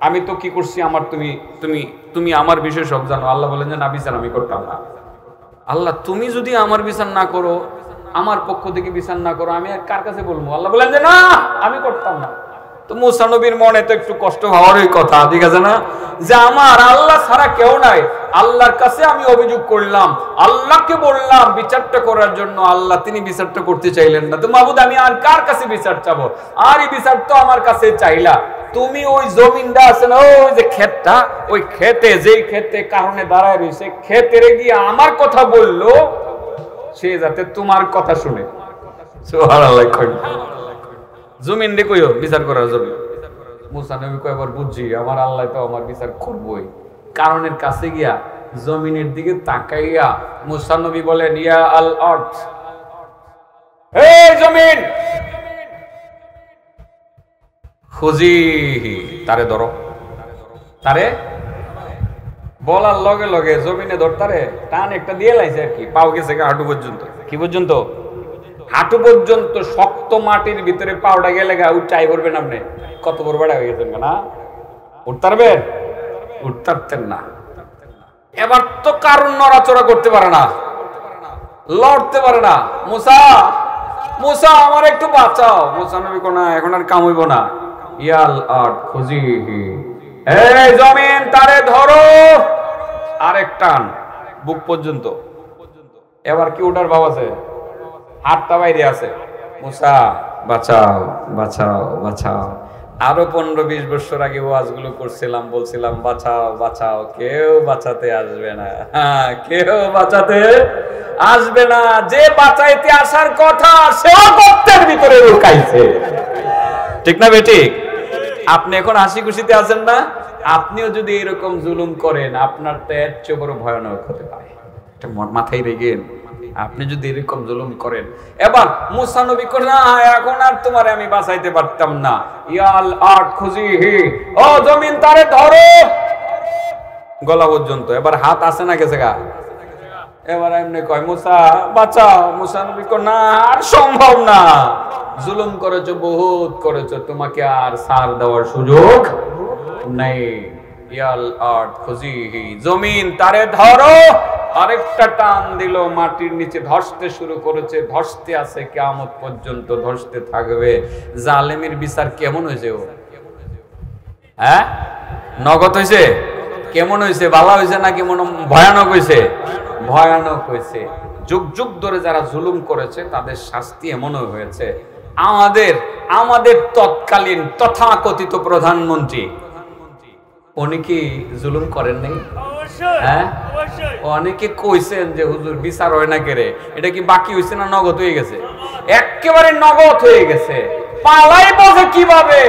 আমি তো কি করছি, আমার তুমি তুমি তুমি আমার বিষয় সব জানো। আল্লাহ বলেন যে না, বিচার আমি করতাম না। আল্লাহ, তুমি যদি আমার বিচার না করো, আমার পক্ষ থেকে বিচার না করো, আমি আর কার কাছে বলবো? আল্লাহ বলেন যে না, আমি করতাম না। তো মুসা নবীর মনে তো একটু কষ্ট হওয়ারই কথা, ঠিক আছে না? যে আমার আল্লাহ ছাড়া কেউ নাই, আল্লাহর কাছে আমি অভিযোগ করলাম, আল্লাহকে বললাম বিচারটা করার জন্য, আল্লাহ তিনি বিচারটা করতে চাইলেন না। তো মাবুদ, আমি আর কার কাছে বিচার চাবো? আর এই বিচার তো আমার কাছে চাইলা। তুমি ওই জমিনটা আছে না, ওই যে ক্ষেতটা, ওই ক্ষেতে, যেই ক্ষেতে কারণে দাঁড়ায় রয়েছে, ক্ষেতেরে গিয়ে আমার কথা বললো, সে যাতে তোমার কথা শুনে। সুবহানাল্লাহ। জমিন রে কইও বিচার করার জন্য। মুসা নবী কয়বার বুঝছি, আমার আল্লাহ তো আমার বিচার করবই। কারণের কাছে গিয়া জমিনের দিকে তাকাইয়া মুসা নবী বলেন, ইয়া আল আরদ, হে জমিন, খুজিহি, তারে ধরো। তারে বলার লগে লগে জমিনে ধরতারে টান একটা দিয়ে লাইছে আর কি, পাও গেছে হাঁটু পর্যন্ত। কি পর্যন্ত? হাঁটু পর্যন্ত। শক্ত মাটির ভিতরে পাউডা গেলে গা চাই করবেন আপনি, কত বড় বড় হয়ে গেছেন না? উঠতে পারবেন? উঠতে পারতেন না। এবার তো কারণ নড়াচড়া করতে পারে না, লড়তে পারে না। মুসা, মুসা আমার একটু বাঁচাও। মুসা নবী কোন এখন আর কাম হইব না। ইয়াল আর খুজিহি, এই জমিন তারে ধরো, আরেক টান বুক পর্যন্ত। এবার কি ওটার ভাব আছে? হাতটা বাইরে আছে। মুসা বাঁচাও বাঁচাও বাঁচাও। আরো 15-20 বছর আগে ওয়াজগুলো করছিলাম, বলছিলাম বাঁচাও বাঁচাও, কেউ বাঁচাতে আসবে না, কেউ বাঁচাতে আসবে না। যে বাঁচাইতে আসার কথা সেও গর্তের ভিতরে লুকাইছে। ঠিক না বেঠিক? আপনি এখন হাসি খুশিতে আছেন না? আপনিও যদি এরকম জুলুম করেন, আপনার তো এর চেয়ে বড় ভয়ানক হতে পারে। এটা মাথায় রেখেন। আপনি যদি এরকম জুলুম করেন, এবার মুসা নবী করেন না, এখন আর তোমারে আমি বাঁচাইতে পারতাম না। ইয়াল আট খুজিহি, ও জমিন তারে ধরো, গলা পর্যন্ত। এবার হাত আছে না গেছে গা? এবার এমনি কয় মুসা বাঁচাও। মুসা নবী করেন না, আর সম্ভব না, জুলুম করেছো, বহুত করেছো, তোমাকে আর সার দেওয়ার সুযোগ নেই। ইয়াল আট খুজিহি, জমিন তারে ধরো। আরেকটা টান দিল, মাটির নিচে ধসতে শুরু করেছে, ধসতে আছে কিয়ামত পর্যন্ত, ধসতে থাকবে। জালেমের বিচার কেমন হয়েছে? ও হ্যাঁ, নগদ হয়েছে? কেমন হয়েছে? ভালো হয়েছে নাকি ভয়ানক হয়েছে? ভয়ানক হয়েছে। যুগ যুগ ধরে যারা জুলুম করেছে তাদের শাস্তি এমনও হয়েছে। আমাদের তৎকালীন তথাকথিত প্রধানমন্ত্রী, উনি কি জুলুম করেন নাই? হ্যাঁ, অনেকে কইছেন যে হুজুর বিচার হয় না কেরে, এটা কি বাকি হয়েছে না নগদ হয়ে গেছে? একেবারে নগদ হয়ে গেছে। পালাইবো যে কিভাবে?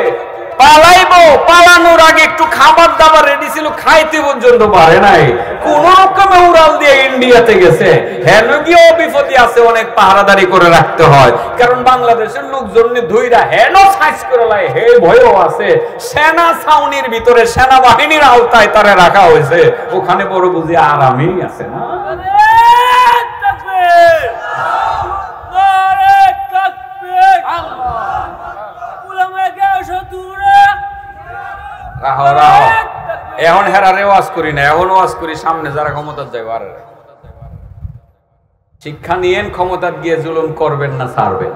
পালাইবো, পালানোর আগে একটু খাবার দাবার রেডি ছিল, খাইতে পর্যন্ত পারে নাই, কোন রকমে উড়াল দিয়ে ইন্ডিয়াতে গেছে। হেন গিয়েও বিপদে আছে, অনেক পাহারাদারি করে রাখতে হয়, কারণ বাংলাদেশের লোকজন ধুইরা হেন সাইজ করে লাই, হে ভয়ও আছে। সেনা ছাউনির ভিতরে সেনাবাহিনীর আওতায় তারে রাখা হয়েছে, ওখানে বড় বুঝি আরামেই আছে না। এখন হেরারে ওয়াজ করি না, এখন ওয়াজ করি সামনে যারা ক্ষমতার যাবে। আর শিক্ষা নিয়েন, ক্ষমতার গিয়ে জুলুম করবেন না, ছাড়বেন।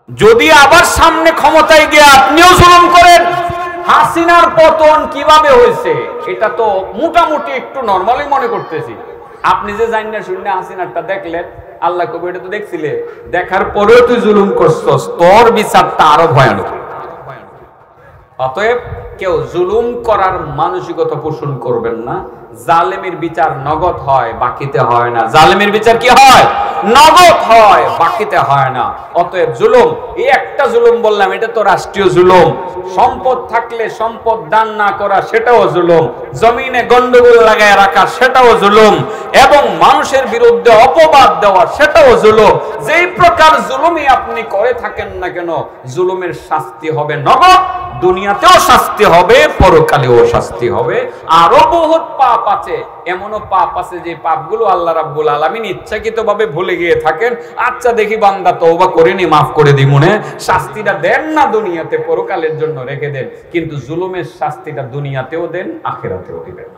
যদি আবার সামনে ক্ষমতায় গিয়ে আপনিও জুলুম করেন, হাসিনার পতন কিভাবে হয়েছে এটা তো মোটামুটি একটু নরমালি মনে করতেছি। আপনি যে জানেন না শুনে হাসিনারটা দেখলেন, আল্লাহ কবি এটা তো দেখছিলে, দেখার পরেও তুই জুলুম করছস, তোর বিচারটা আরো ভয়ানক। অতএব কেউ জুলুম করার মানসিকতা পোষণ করবেন না। জালেমের বিচার নগদ হয়, বাকিতে হয় না। জালেমের বিচার কি হয়? নগদ হয়, বাকিতে হয় না। অতএব জুলুম, এই একটা জুলুম বললাম, এটা তো রাষ্ট্রীয় জুলুম। সম্পদ থাকলে সম্পদ দান না করা, সেটাও জুলুম। জমিনে গন্ডগোল লাগায় রাখা, সেটাও জুলুম। এবং মানুষের বিরুদ্ধে অপবাদ দেওয়া, সেটাও জুলুম। যেই প্রকার জুলুমই আপনি করে থাকেন না কেন, জুলুমের শাস্তি হবে নগদ, দুনিয়াতেও শাস্তি হবে, পরকালেও শাস্তি হবে। আরো বহুত পাপ আছে, এমনও পাপ আছে যে পাপগুলো আল্লাহ রাব্বুল আলামিন ইচ্ছাকৃতভাবে ভুলে গিয়ে থাকেন। আচ্ছা দেখি বান্দা তওবা করেনি, মাফ করে দিই মনে, শাস্তিটা দেন না দুনিয়াতে, পরকালের জন্য রেখে দেন। কিন্তু জুলুমের শাস্তিটা দুনিয়াতেও দেন, আখিরাতেও দিবেন।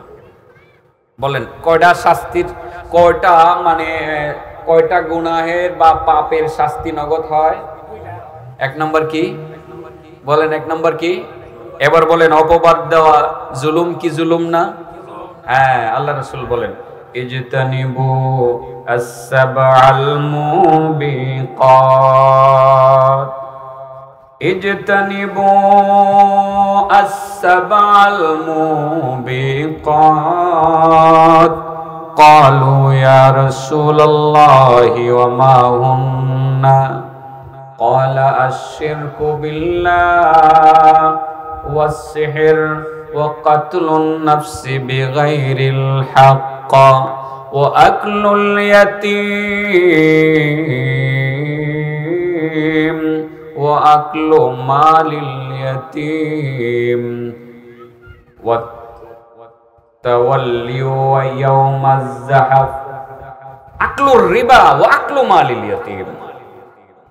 বলেন কয়টা শাস্তির, কয়টা মানে কয়টা গুনাহের বা পাপের শাস্তি নগদ হয়? এক নম্বর কি বলেন? এক নম্বর কি? এবার বলেন অপবাদ দেওয়া জুলুম কি জুলুম না? হ্যাঁ, আল্লাহ রাসূল বলেন ইজতানিবু আস-সাবআল মুবিকাত, ইজতানিবু আস-সাবআল মুবিকাত। ক্বালু ইয়া রাসূলুল্লাহি ওয়া মা হুন্না? قال الشرك بالله والسحر وقتل النفس بغير الحق وأكل اليتيم وأكل مال اليتيم والتولي يوم الزحف أكل الربا وأكل مال اليتيم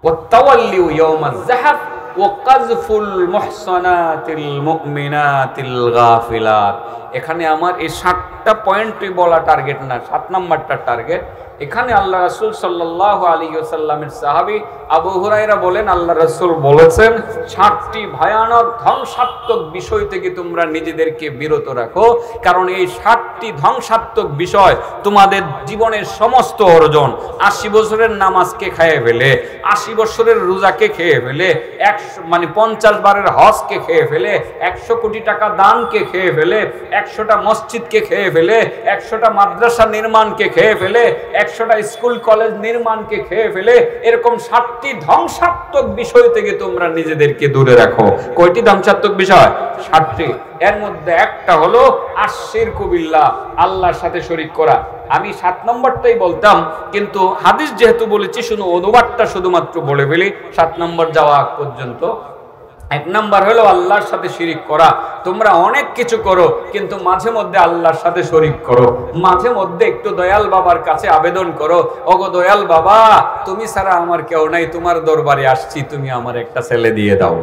والتولي يوم الزحف ওয়াকাযফুল মুহসানাতিল মুমিনাতিল গাফিলাত। এখানে আমার এই 7টা পয়েন্টই বলা টার্গেট না, 7 নাম্বারটা টার্গেট। এখানে আল্লাহ রাসূল সাল্লাল্লাহু আলাইহি ওয়াসাল্লামের সাহাবী আবু হুরায়রা বলেন, আল্লাহ রাসূল বলেছেন 7টি ভয়ানক ধ্বংসাত্মক বিষয় থেকে তোমরা নিজেদেরকে বিরত রাখো, কারণ এই 7টি ধ্বংসাত্মক বিষয় তোমাদের জীবনের সমস্ত অর্জন, 80 বছরের নামাজকে খেয়ে ফেলে, 80 বছরের রোজাকে খেয়ে ফেলে, 50 বারের হজকে খেয়ে ফেলে, 100 কোটি টাকা দানকে খেয়ে ফেলে, 100টা মসজিদকে খেয়ে ফেলে, 100টা মাদ্রাসা নির্মাণকে খেয়ে ফেলে, 100টা স্কুল কলেজ নির্মাণকে খেয়ে ফেলে। এরকম 7টি ধ্বংসাত্মক বিষয় থেকে তোমরা নিজেদেরকে দূরে রাখো। কয়টি ধ্বংসাত্মক বিষয়? 7টি। এর মধ্যে একটা হলো আশশিরকু বিল্লাহ, আল্লাহর সাথে শরীক করা। আমি 7 নম্বরটাই বলতাম, কিন্তু হাদিস যেহেতু বলেছি শুধু অনুবাদটা শুধুমাত্র বলে ফেলি 7 নম্বর যাওয়া পর্যন্ত। 1 নাম্বার হলো আল্লাহর সাথে শিরিক করা। তোমরা অনেক কিছু করো, কিন্তু মাঝে মধ্যে আল্লাহর সাথে শরিক করো। মাঝে মধ্যে একটু দয়াল বাবার কাছে আবেদন করো, ওগো দয়াল বাবা, তুমি ছাড়া আমার কেউ নাই, তোমার দরবারে আসছি, তুমি আমার একটা ছেলে দিয়ে দাও।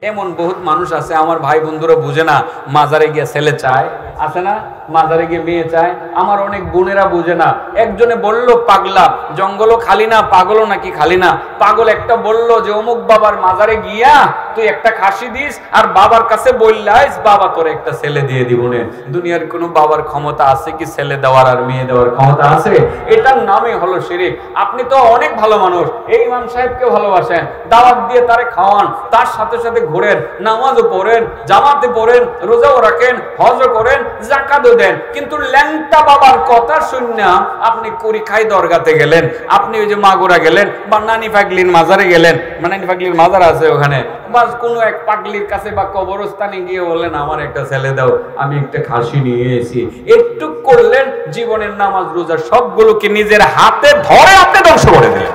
এমন বহুত মানুষ আছে, আমার ভাই বন্ধুরা বুঝে না, মাজারে গিয়ে ছেলে চায়, আছে না, মাজারে গিয়ে মেয়ে চায়। আমার অনেক বোনেরা বুঝে না। একজনে বলল পাগলা, জঙ্গলও খালি না, পাগলও নাকি খালি না। পাগল একটা বলল যে অমুক বাবার মাজারে গিয়া তুই একটা খাসি দিস আর বাবার কাছে বললাইস, বাবা তোর একটা ছেলে দিয়ে দিব নে। দুনিয়ার কোন বাবার ক্ষমতা আছে কি ছেলে দেওয়ার আর মেয়ে দেওয়ার ক্ষমতা আছে? এটার নামে হলো শিরিক। আপনি তো অনেক ভালো মানুষ, এই ইমাম সাহেবকে ভালোবাসেন, দাওয়াত দিয়ে তারে খাওয়ান, তার সাথে সাথে ঘোরেন, নামাজও পড়েন, জামাতে পড়েন, রোজাও রাখেন, হজও করেন, যাকাতও দেন, কিন্তু ল্যাংটা বাবার কথা শুননা আপনি কুড়ি খাই দরগাতে গেলেন, আপনি ওই যে মাগুরা গেলেন বা নানি পাগলির মাজারে গেলেন, নানি পাগলির মাজার আছে ওখানে, বা কোনো এক পাগলির কাছে বা কবরস্থানে গিয়ে বললেন আমার একটা ছেলে দাও, আমি একটা খাসি নিয়ে এসেছি। একটু করলেন, জীবনের নামাজ রোজা সবগুলোকে নিজের হাতে ধরে আপনি ধ্বংস করে দিলেন।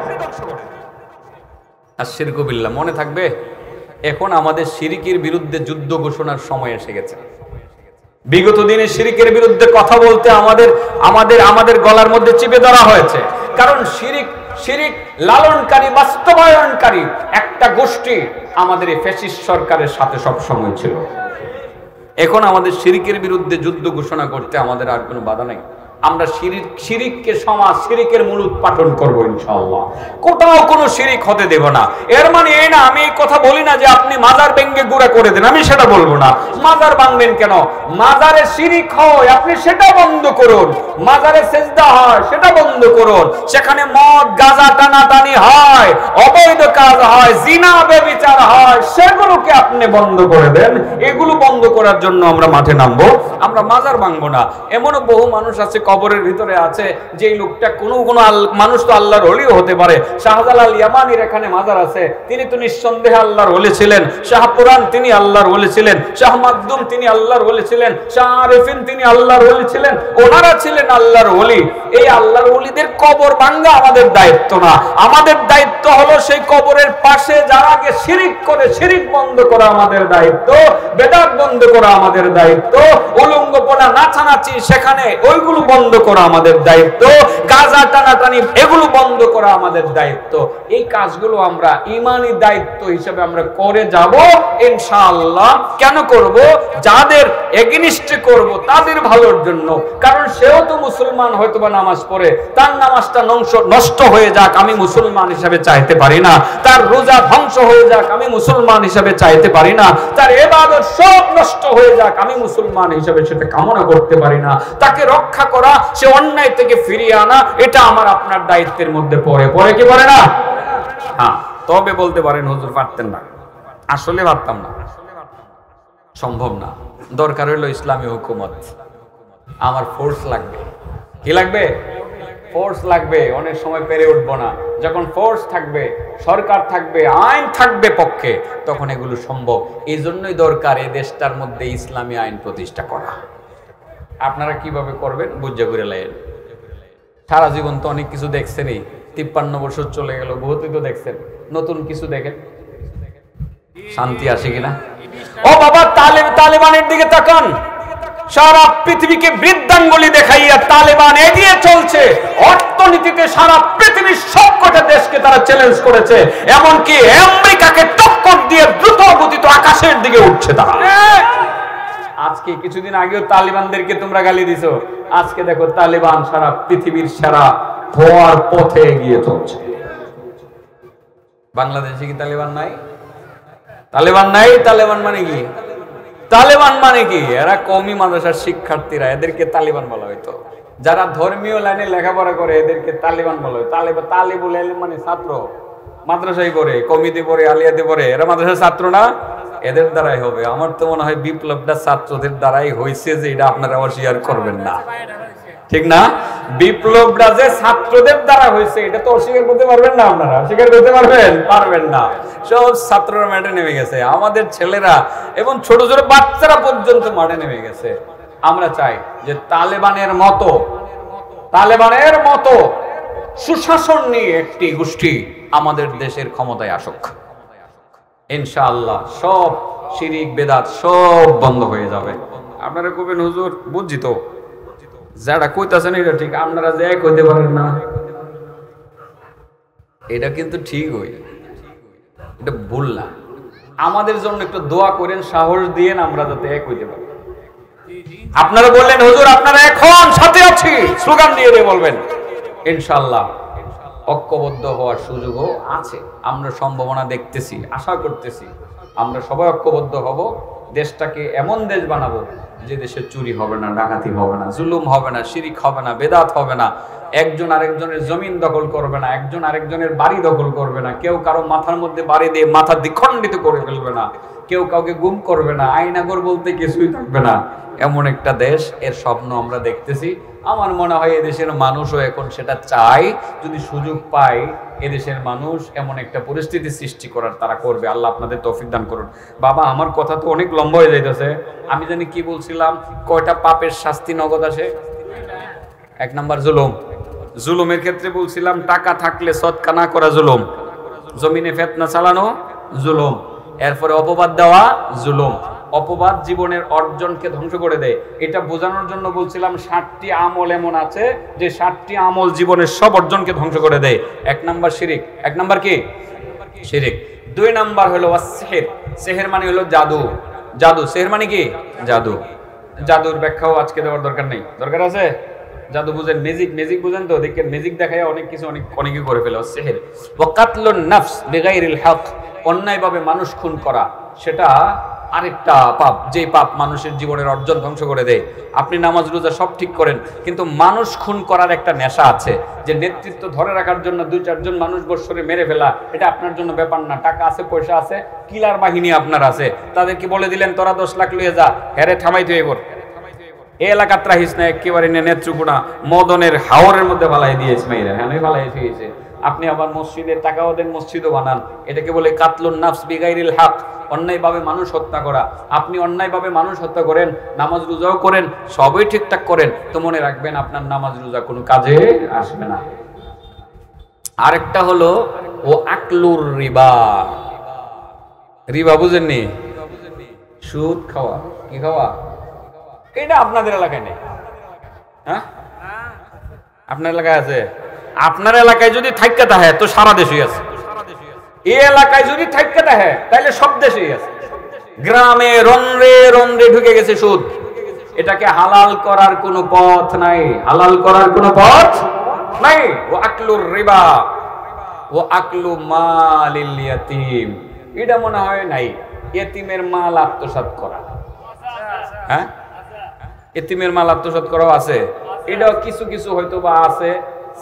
আশশিরকু বিল্লাহ। মনে থাকবে, এখন আমাদের শিরিকের বিরুদ্ধে যুদ্ধ ঘোষণার সময় এসে গেছে। বিগত দিনে শিরিকের বিরুদ্ধে কথা বলতে আমাদের গলার মধ্যে চেপে ধরা হয়েছে, কারণ শিরিক লালনকারী, বাস্তবায়নকারী একটা গোষ্ঠী আমাদের এই ফ্যাসিস্ট সরকারের সাথে সব সময় ছিল। এখন আমাদের শিরিকের বিরুদ্ধে যুদ্ধ ঘোষণা করতে আমাদের আর কোনো বাধা নাই। আমরা শিরিককে সমাজ, শিরিকের মূল উৎপাটন করবো ইনশাআল্লাহ। কোথাও কোনো শিরিক হতে দেব না। এর মানে এই না, আমি এই কথা বলি না যে আপনি মাজার ভেঙে গুঁড়া করে দেন, আমি সেটা বলবো না। মাজার ভাঙবেন কেন? মাজারে শিরিক হয়, আপনি সেটা বন্ধ করুন। মাজারে সেজদা হয়, সেটা বন্ধ করুন। সেখানে মদ গাঁজা টানাটানি হয়, অবৈধ কাজ হয়, জিনা ব্যভিচার হয়, সেগুলোকে আপনি বন্ধ করে দেন। এগুলো বন্ধ করার জন্য আমরা মাঠে নামবো, আমরা মাজার ভাঙবো না। এমনও বহু মানুষ আছে কবরের ভিতরে আছে, যে লোকটা কোনো মানুষ তো আল্লাহর ওলিও হতে পারে। শাহজালাল ইয়ামানির এখানে মাজার আছে, তিনি তো নিঃসন্দেহে আল্লাহর ওলি ছিলেন। শাহপুরান তিনি আল্লাহর ওলি ছিলেন, শাহ মাকদুম তিনি আল্লাহর ওলি ছিলেন, শাহ আরিফিন তিনি আল্লাহর ওলি ছিলেন, ওনারা ছিলেন আল্লাহর ওলি। এই আল্লাহর ওলিদের কবর ভাঙা আমাদের দায়িত্ব না। আমাদের দায়িত্ব হলো সেই কবরের পাশে যারা আগে শিরিক করে, শিরিক বন্ধ করা আমাদের দায়িত্ব, বেদাত বন্ধ করা আমাদের দায়িত্ব, উলঙ্গপনা নাচানাচি সেখানে ওইগুলো বন্ধ করা আমাদের দায়িত্ব, গাঁজা টানাটানি এগুলো বন্ধ করা আমাদের দায়িত্ব। এই কাজগুলো আমরা ঈমানি দায়িত্ব হিসেবে আমরা করে যাব ইনশাআল্লাহ। কেন করব? যাদের এগেইনস্টে করব তাদের ভালোর জন্য। কারণ সেও তো মুসলমান, হয়তো বা নামাজ পড়ে, তার নামাজটা নষ্ট হয়ে যাক আমি মুসলমান হিসেবে চাইতে পারি না। তার রোজা ধ্বংস হয়ে যাক আমি মুসলমান হিসেবে চাইতে পারি না। তার ইবাদত সব নষ্ট হয়ে যাক আমি মুসলমান হিসেবে সেটা কামনা করতে পারি না। তাকে রক্ষা করা, সে অন্যায় থেকে ফিরিয়ে আনা, এটা আমার আপনার দায়িত্বের মধ্যে পড়ে কি পড়ে না? হ্যাঁ, তবে বলতে পারেন হুজুর পারতেন না। আসলে পারতাম না, সম্ভব না। দরকার হলো ইসলামী হুকুমত। আমার ফোর্স লাগবে। কি লাগবে? ফোর্স লাগবে। অনেক সময় পেরে উঠবো না। যখন ফোর্স থাকবে, সরকার থাকবে, আইন থাকবে পক্ষে, তখন এগুলো সম্ভব। এই জন্যই দরকার এই দেশটার মধ্যে ইসলামী আইন প্রতিষ্ঠা করা। আপনারা কিভাবে করবেন বুঝে করে লাইন। সারা জীবন তো অনেক কিছু দেখছেনই, 53 বছর চলে গেল, বহুতই তো দেখছেন। নতুন কিছু দেখেন, শান্তি আসে কিনা? ও বাবা, তালেবানের দিকে তাকান। সারা পৃথিবীকে বৃদ্ধাঙ্গুলি দেখাইয়া তালেবান এগিয়ে চলছে। অর্থনীতিতে সারা পৃথিবীর সবকটা দেশকে তারা চ্যালেঞ্জ করেছে, এমনকি আমেরিকাকে টক্কর দিয়ে দ্রুত গতিতে আকাশের দিকে উঠছে তারা। আজকে কিছুদিন আগেও তালিবানদেরকে তোমরা গালি দিছো, আজকে দেখো তালিবান সারা পৃথিবীর সেরা হওয়ার পথে এগিয়ে চলছে। বাংলাদেশে কি তালিবান নাই? তালেবান নাই। তালেবান মানে কি? তালেবান মানে কি? এরা কওমি মাদ্রাসার শিক্ষার্থীরা, এদেরকে তালিবান বলা হইতো। যারা ধর্মীয় লাইনে লেখাপড়া করে এদেরকে তালিবান বলা হয়। তালিবুল ইলম মানে ছাত্র, মাদ্রাসায় পড়ে, কমিতে পড়ে, আলিয়াতে পড়ে, এরা মাদ্রাসার ছাত্র না? এদের দ্বারাই হবে। আমার তো মনে হয় বিপ্লবটা ছাত্রদের দ্বারাই হয়েছে, যে এটা আপনারা অস্বীকার করবেন না, ঠিক না? বিপ্লবটা যে ছাত্রদের দ্বারা হয়েছে এটা তো অস্বীকার করতে পারবেন না আপনারা। অস্বীকার করতে পারবেন না। সব ছাত্ররা মাঠে নেমে গেছে, আমাদের ছেলেরা এবং ছোট ছোট বাচ্চারা পর্যন্ত মাঠে নেমে গেছে। আমরা চাই যে তালেবানের মতো সুশাসন নিয়ে একটি গোষ্ঠী আমাদের দেশের ক্ষমতায় আসুক। ইনশাআল্লাহ সব শিরিক বেদাত সব বন্ধ হয়ে যাবে। আপনারা কবেন হুজুর বুঝছি তো, যারা কইতাছেন এটা ঠিক, আপনারা যে কইতে পারেন না এটা কিন্তু ঠিক হই, এটা ভুল না। আমাদের জন্য একটু দোয়া করেন, সাহস দিয়েন, আমরা যাতে এক হইতে পারি। আপনারা বললেন হুজুর আপনারা এখন সাথে আছি, স্লোগান দিয়ে বলবেন, ইনশাআল্লাহ ঐক্যবদ্ধ হওয়ার সুযোগও আছে। আমরা সম্ভাবনা দেখতেছি, আশা করতেছি আমরা সবাই ঐক্যবদ্ধ হব, দেশটাকে এমন দেশ বানাবো যে দেশে চুরি হবে না, ডাকাতি হবে না, জুলুম হবে না, শিরিক হবে না, বেদাত হবে না, একজন আরেকজনের জমিন দখল করবে না, একজন আরেকজনের বাড়ি দখল করবে না, কেউ কারো মাথার মধ্যে বাড়ি দিয়ে মাথা দ্বিখণ্ডিত করে ফেলবে না, কেউ কাউকে গুম করবে না, আইনাগর বলতে কিছুই থাকবে না। এমন একটা দেশ, এর স্বপ্ন আমরা দেখতেছি। আমার মনে হয় এদেশের মানুষও এখন সেটা চায়। যদি সুযোগ পায় এদেশের মানুষ এমন একটা পরিস্থিতি সৃষ্টি করার, তারা করবে। আল্লাহ আপনাদের তৌফিক দান করুন। বাবা আমার কথা তো অনেক লম্বা হয়ে যাইতেছে। আমি জানি কি বলছিলাম, কয়টা পাপের শাস্তি নগদ আসে? 1 নাম্বার জুলুম। জুলুমের ক্ষেত্রে বলছিলাম টাকা থাকলে সদকা না করা জুলুম, জমিনে ফিতনা চালানো জুলুম, এরপরে অপবাদ দেওয়া জুলুম। অপবাদ জীবনের অর্জনকে ধ্বংস করে দেয়। এটা বোঝানোর জন্য বলছিলাম 60টি আমল এমন আছে যে 60টি আমল জীবনের সব অর্জনকে ধ্বংস করে দেয়। 1 নাম্বার শিরিক। 1 নাম্বার কি? শিরিক। 2 নাম্বার হলো সিহর। সিহর মানে হলো জাদু। সিহর মানে কি? জাদু। জাদুর ব্যাখ্যাও আজকে দেওয়ার দরকার নেই। দরকার আছে? জাদু বুঝেন, ম্যাজিক বুঝেন তো? দেখেন ম্যাজিক দেখায় অনেক কিছু অনেকে করে ফেলে। সিহর। ওয়া কাতলুন নাফস বিগাইরিল হক। অন্যায়ভাবে মানুষ খুন করা, সেটা আরেকটা পাপ, যে পাপ মানুষের জীবনের অর্জন ধ্বংস করে দেয়। আপনি নামাজ রোজা সব ঠিক করেন, কিন্তু মানুষ খুন করার একটা নেশা আছে, যে নেতৃত্ব ধরে রাখার জন্য 2-4 জন মানুষ বৎসরে মেরে ফেলা, এটা আপনার জন্য ব্যাপার না। টাকা আছে, পয়সা আছে, কিলার বাহিনী আপনার আছে, তাদেরকে বলে দিলেন তোরা 10 লাখ লইয়ে যা, হেরে থামাইতে হইব। এই এলাকাত রাহিস না, একেবারে নেত্রকোনা মদনের হাওরের মধ্যে ফালাই দিয়েছে মেয়েরা, হ্যাঁ ফালাই দিয়েছে। আপনি আবার মসজিদের টাকাও দেন, মসজিদও বানান। এটাকে বলে কাতলুন নাফস বিগাইরিল হক, অন্যায়ভাবে মানুষ হত্যা করা। আপনি অন্যায়ভাবে মানুষ হত্যা করেন, নামাজ রোজাও করেন, সবই ঠিকঠাক করেন, তো মনে রাখবেন আপনার নামাজ রোজা কোনো কাজে আসবে না। আরেকটা হলো ও আকলুর রিবা। রিবা বুঝেননি? সুদ খাওয়া। কি খাওয়া? এটা আপনাদের এলাকায় নেই, হ্যাঁ? আপনার এলাকায় আছে? আপনার এলাকায় যদি থাইকা থাকে তো সারা দেশেই আছে। এই এলাকায় যদি থাইকা থাকে তাহলে সব দেশেই আছে। গ্রামে রন্ধ্রে রন্ধ্রে ঢুকে গেছে সুদ। এটাকে হালাল করার কোনো পথ নাই, হালাল করার কোনো পথ নাই। ও আকলুর রিবা ও আকলু মালিল ইয়াতীম, এটা মনে হয় নাই। এতিমের মাল আত্মসাৎ করা, হ্যাঁ এতিমের মাল আত্মসাৎ করাও আছে। এটাও কিছু কিছু হয়তো বা আছে।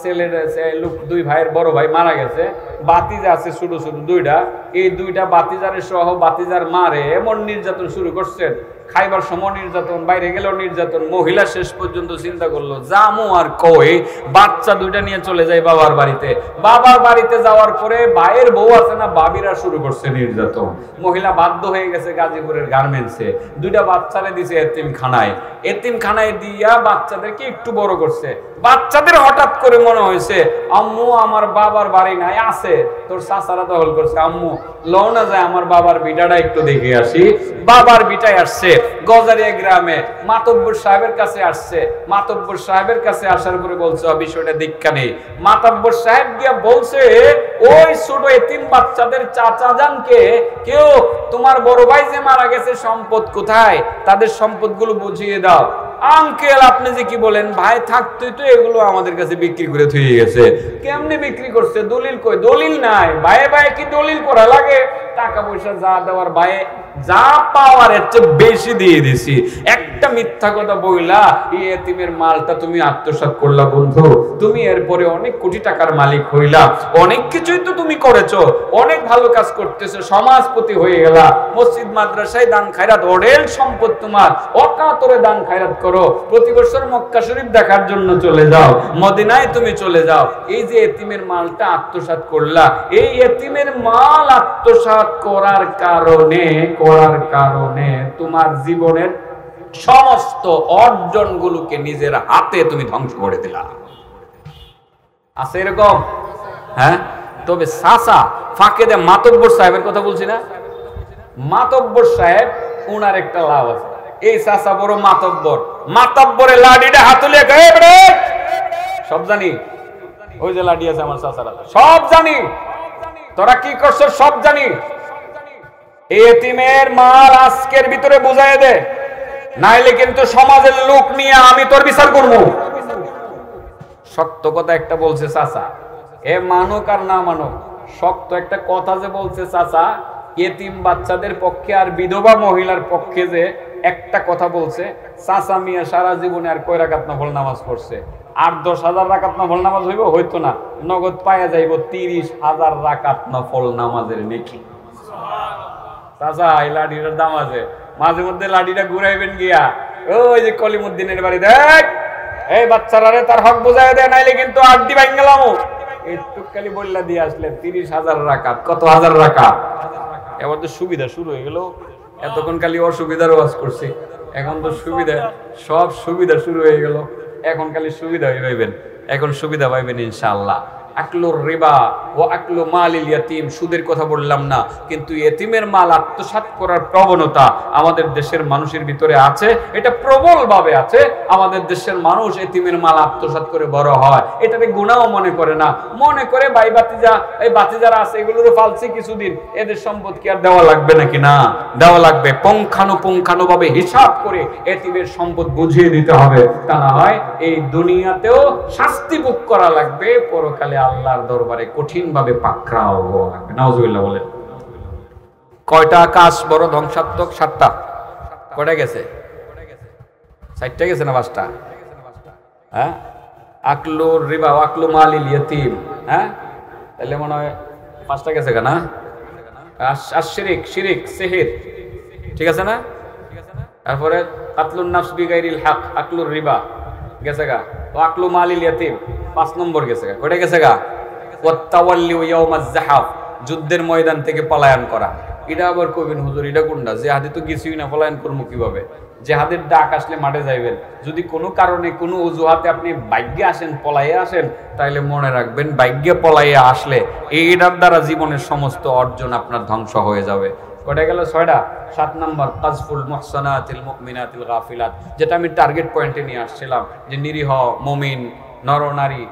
ছেলের লোক 2 ভাইয়ের বড় ভাই মারা গেছে, বাতিজা আছে ছোট ছোট 2টা। এই 2টা বাতিজারের সহ বাতিজার মারে এমন নির্যাতন শুরু করছেন, খাইবার সময় নির্যাতন, বাইরে গেলেও নির্যাতন। মহিলা শেষ পর্যন্ত চিন্তা করলো জামু আর কই, বাচ্চা 2টা নিয়ে চলে যায় বাবার বাড়িতে। বাবার বাড়িতে যাওয়ার পরে ভাইয়ের বউ আছে না, বাবিরা শুরু করছে নির্যাতন। মহিলা বাধ্য হয়ে গেছে গাজীপুরের গার্মেন্টসে, 2টা বাচ্চারে দিছে এতিমখানায়। এতিমখানায় দিয়া বাচ্চাদেরকে একটু বড় করছে। বাচ্চাদের হঠাৎ করে মনে হয়েছে আম্মু আমার বাবার বাড়ি নাই, আছে তোর চাচারা দখল করছে, আম্মু লও না যায় আমার বাবার বিটাটা একটু দেখে আসি। বাবার বিটায় আসছে, গজারিয়া গ্রামে মাতব্বর সাহেবের কাছে আসছে। মাতব্বর সাহেবের কাছে আসার পরে বলছে বিষয়টা দীক্ষা নেই। মাতব্বর সাহেব গিয়া বলছে ওই ছোট এতিম বাচ্চাদের চাচা জানকে কেউ তোমার বড় ভাই যে মারা গেছে সম্পদ কোথায়, তাদের সম্পদগুলো বুঝিয়ে দাও। আঙ্কেল আপনি যে কি বলেন, ভাই থাকতোই তো এগুলো আমাদের কাছে বিক্রি করে থুয়ে গেছে। কেমনে বিক্রি করছে, দলিল কই? দলিল নাই। ভাইয়ে ভাইয়ে কি দলিল করা লাগে? টাকা পয়সা যা দেওয়ার ভাইয়ে যা পাওয়ার এর চেয়ে বেশি দিয়ে দিছি। একটা মিথ্যা কথা বইলা এই এতিমের মালটা তুমি আত্মসাৎ করলা বন্ধু। তুমি এরপরে অনেক কোটি টাকার মালিক হইলা, অনেক কিছুই তো তুমি করেছো, অনেক ভালো কাজ করতেছো, সমাজপতি হয়ে গেলা, মসজিদ মাদ্রাসায় দান খায়রাত, অঢেল সম্পদ তোমার, অকাতরে দান খায়রাত করো, প্রতি বছর মক্কা শরীফ দেখার জন্য চলে যাও, মদিনায় তুমি চলে যাও। এই যে এতিমের মালটা আত্মসাৎ করলা, এই এতিমের মাল আত্মসাৎ করার কারণে তোমার জীবনের সমস্ত অর্জনগুলোকে নিজের হাতে তুমি ধ্বংস করে দিলা। আছে এরকম? হ্যাঁ। তবে চাচা ফাঁকে দে মাতব্বর সাহেবের কথা বলছি না, মাতব্বর সাহেব উনার একটা লাভ আছে। এই চাচা বড় মাতব্বর, মাতব্বরের লাঠিটা হাতুলে সব জানি, ওই যে লাঠি আছে আমার চাচারা সব জানি, তোরা কি করছো সব জানি। এতিমের মাল আজকের ভিতরে বুঝাই দে, নাইলে কিন্তু সমাজের লোক নিয়ে আমি তোর বিচার করবো। শক্ত কথা একটা বলছে চাচা, এ মানুক আর না মানুক, শক্ত একটা কথা যে বলছে চাচা, এতিম বাচ্চাদের পক্ষে আর বিধবা মহিলার পক্ষে যে একটা কথা বলছে, চাচা মিয়া সারা জীবনে আর কয় রাকাত নফল নামাজ পড়ছে? 8-10,000 রাকাত নফল নামাজ হইব? হইতো না, নগদ পায়া যাইব 30,000 রাকাত নফল নামাজের নেকি। চাচা এই লাঠিটার দাম আছে, মাঝে মধ্যে লাঠিটা ঘুরাইবেন গিয়া ওই যে কলিমুদ্দিনের বাড়ি, দেখ এই বাচ্চারা তার হক বোঝায় দেয়, নাইলে কিন্তু আড্ডি ভাঙ গেলাম। একটু খালি বললা দিয়ে আসলেন 30,000 রাকাত, কত হাজার রাকাত। এবার তো সুবিধা শুরু হয়ে গেল, এতক্ষণ খালি অসুবিধার ওয়াজ করছি, এখন তো সুবিধা, সব সুবিধা শুরু হয়ে গেল, এখন খালি সুবিধা পাইবেন, এখন সুবিধা পাইবেন ইনশাআল্লাহ। আকলুর রিবা ও আকলু মালিল ইয়াতিম, সুদের কথা বললাম না, কিন্তু এতিমের মাল আত্মসাৎ করার প্রবণতা আমাদের দেশের মানুষের ভিতরে আছে, এটা প্রবল ভাবে আছে। আমাদের দেশের মানুষ এতিমের মাল আত্মসাৎ করে বড় হয়, এটাকে গুনাহ মনে করে না, মনে করে ভাই বাতিজা, এই বাতিজারা আছে এগুলোরও ফালছি কিছুদিন, এদের সম্পদ কি আর দেওয়া লাগবে নাকি? না, দেওয়া লাগবে। পুঙ্খানুপুঙ্খানুভাবে হিসাব করে এতিমের সম্পদ বুঝিয়ে দিতে হবে, তা না হয় এই দুনিয়াতেও শাস্তি ভোগ করা লাগবে, পরকালে আল্লাহর দরবারে কঠিন ভাবে পাকড়াও হওয়া লাগবে। নাউজুবিল্লাহ বলেন। কয়টা কাজ বড় ধ্বংসাত্মক? 7টা। কয়টা গেছে? 4টা গেছে না 5টা? হ্যাঁ, আকলুর রিবা ওয়া আকলু মালিল ইয়াতিম, হ্যাঁ তাহলে মনে হয় 5টা গেছে না? শিরিক, সিহির, ঠিক আছে না? তারপরে কাতলুন নাফস বিগাইরিল হক, আকলুর রিবা গেছে গা, ওয়া আকলু মালিল ইয়াতিম 5 নম্বর গেছে গা। কয়টা গেছে গা? ওয়াত্তাওয়াল্লি ইয়াউমাজ যাহাফ, যুদ্ধের ময়দান থেকে পলায়ন করা। এটা আবার কইবেন হুজুর এটা কোনটা? জিহাদে তো কিছুই না, পলায়ন করবো কিভাবে? জিহাদের ডাক আসলে মাঠে যাইবেন, যদি কোনো কারণে কোনো অজুহাতে আপনি ভাগ্যে আসেন, পলাইয়ে আসেন, তাইলে মনে রাখবেন ভাগ্যে পলাইয়ে আসলে এইটার দ্বারা জীবনের সমস্ত অর্জন আপনার ধ্বংস হয়ে যাবে। কয়টা গেল? 6টা। 7 নম্বর কাযফুল মুহসানাতিল মুমিনাতিল গাফিলাত, যেটা আমি টার্গেট পয়েন্টে নিয়ে আসছিলাম, যে নিরীহ মুমিন নরনারী,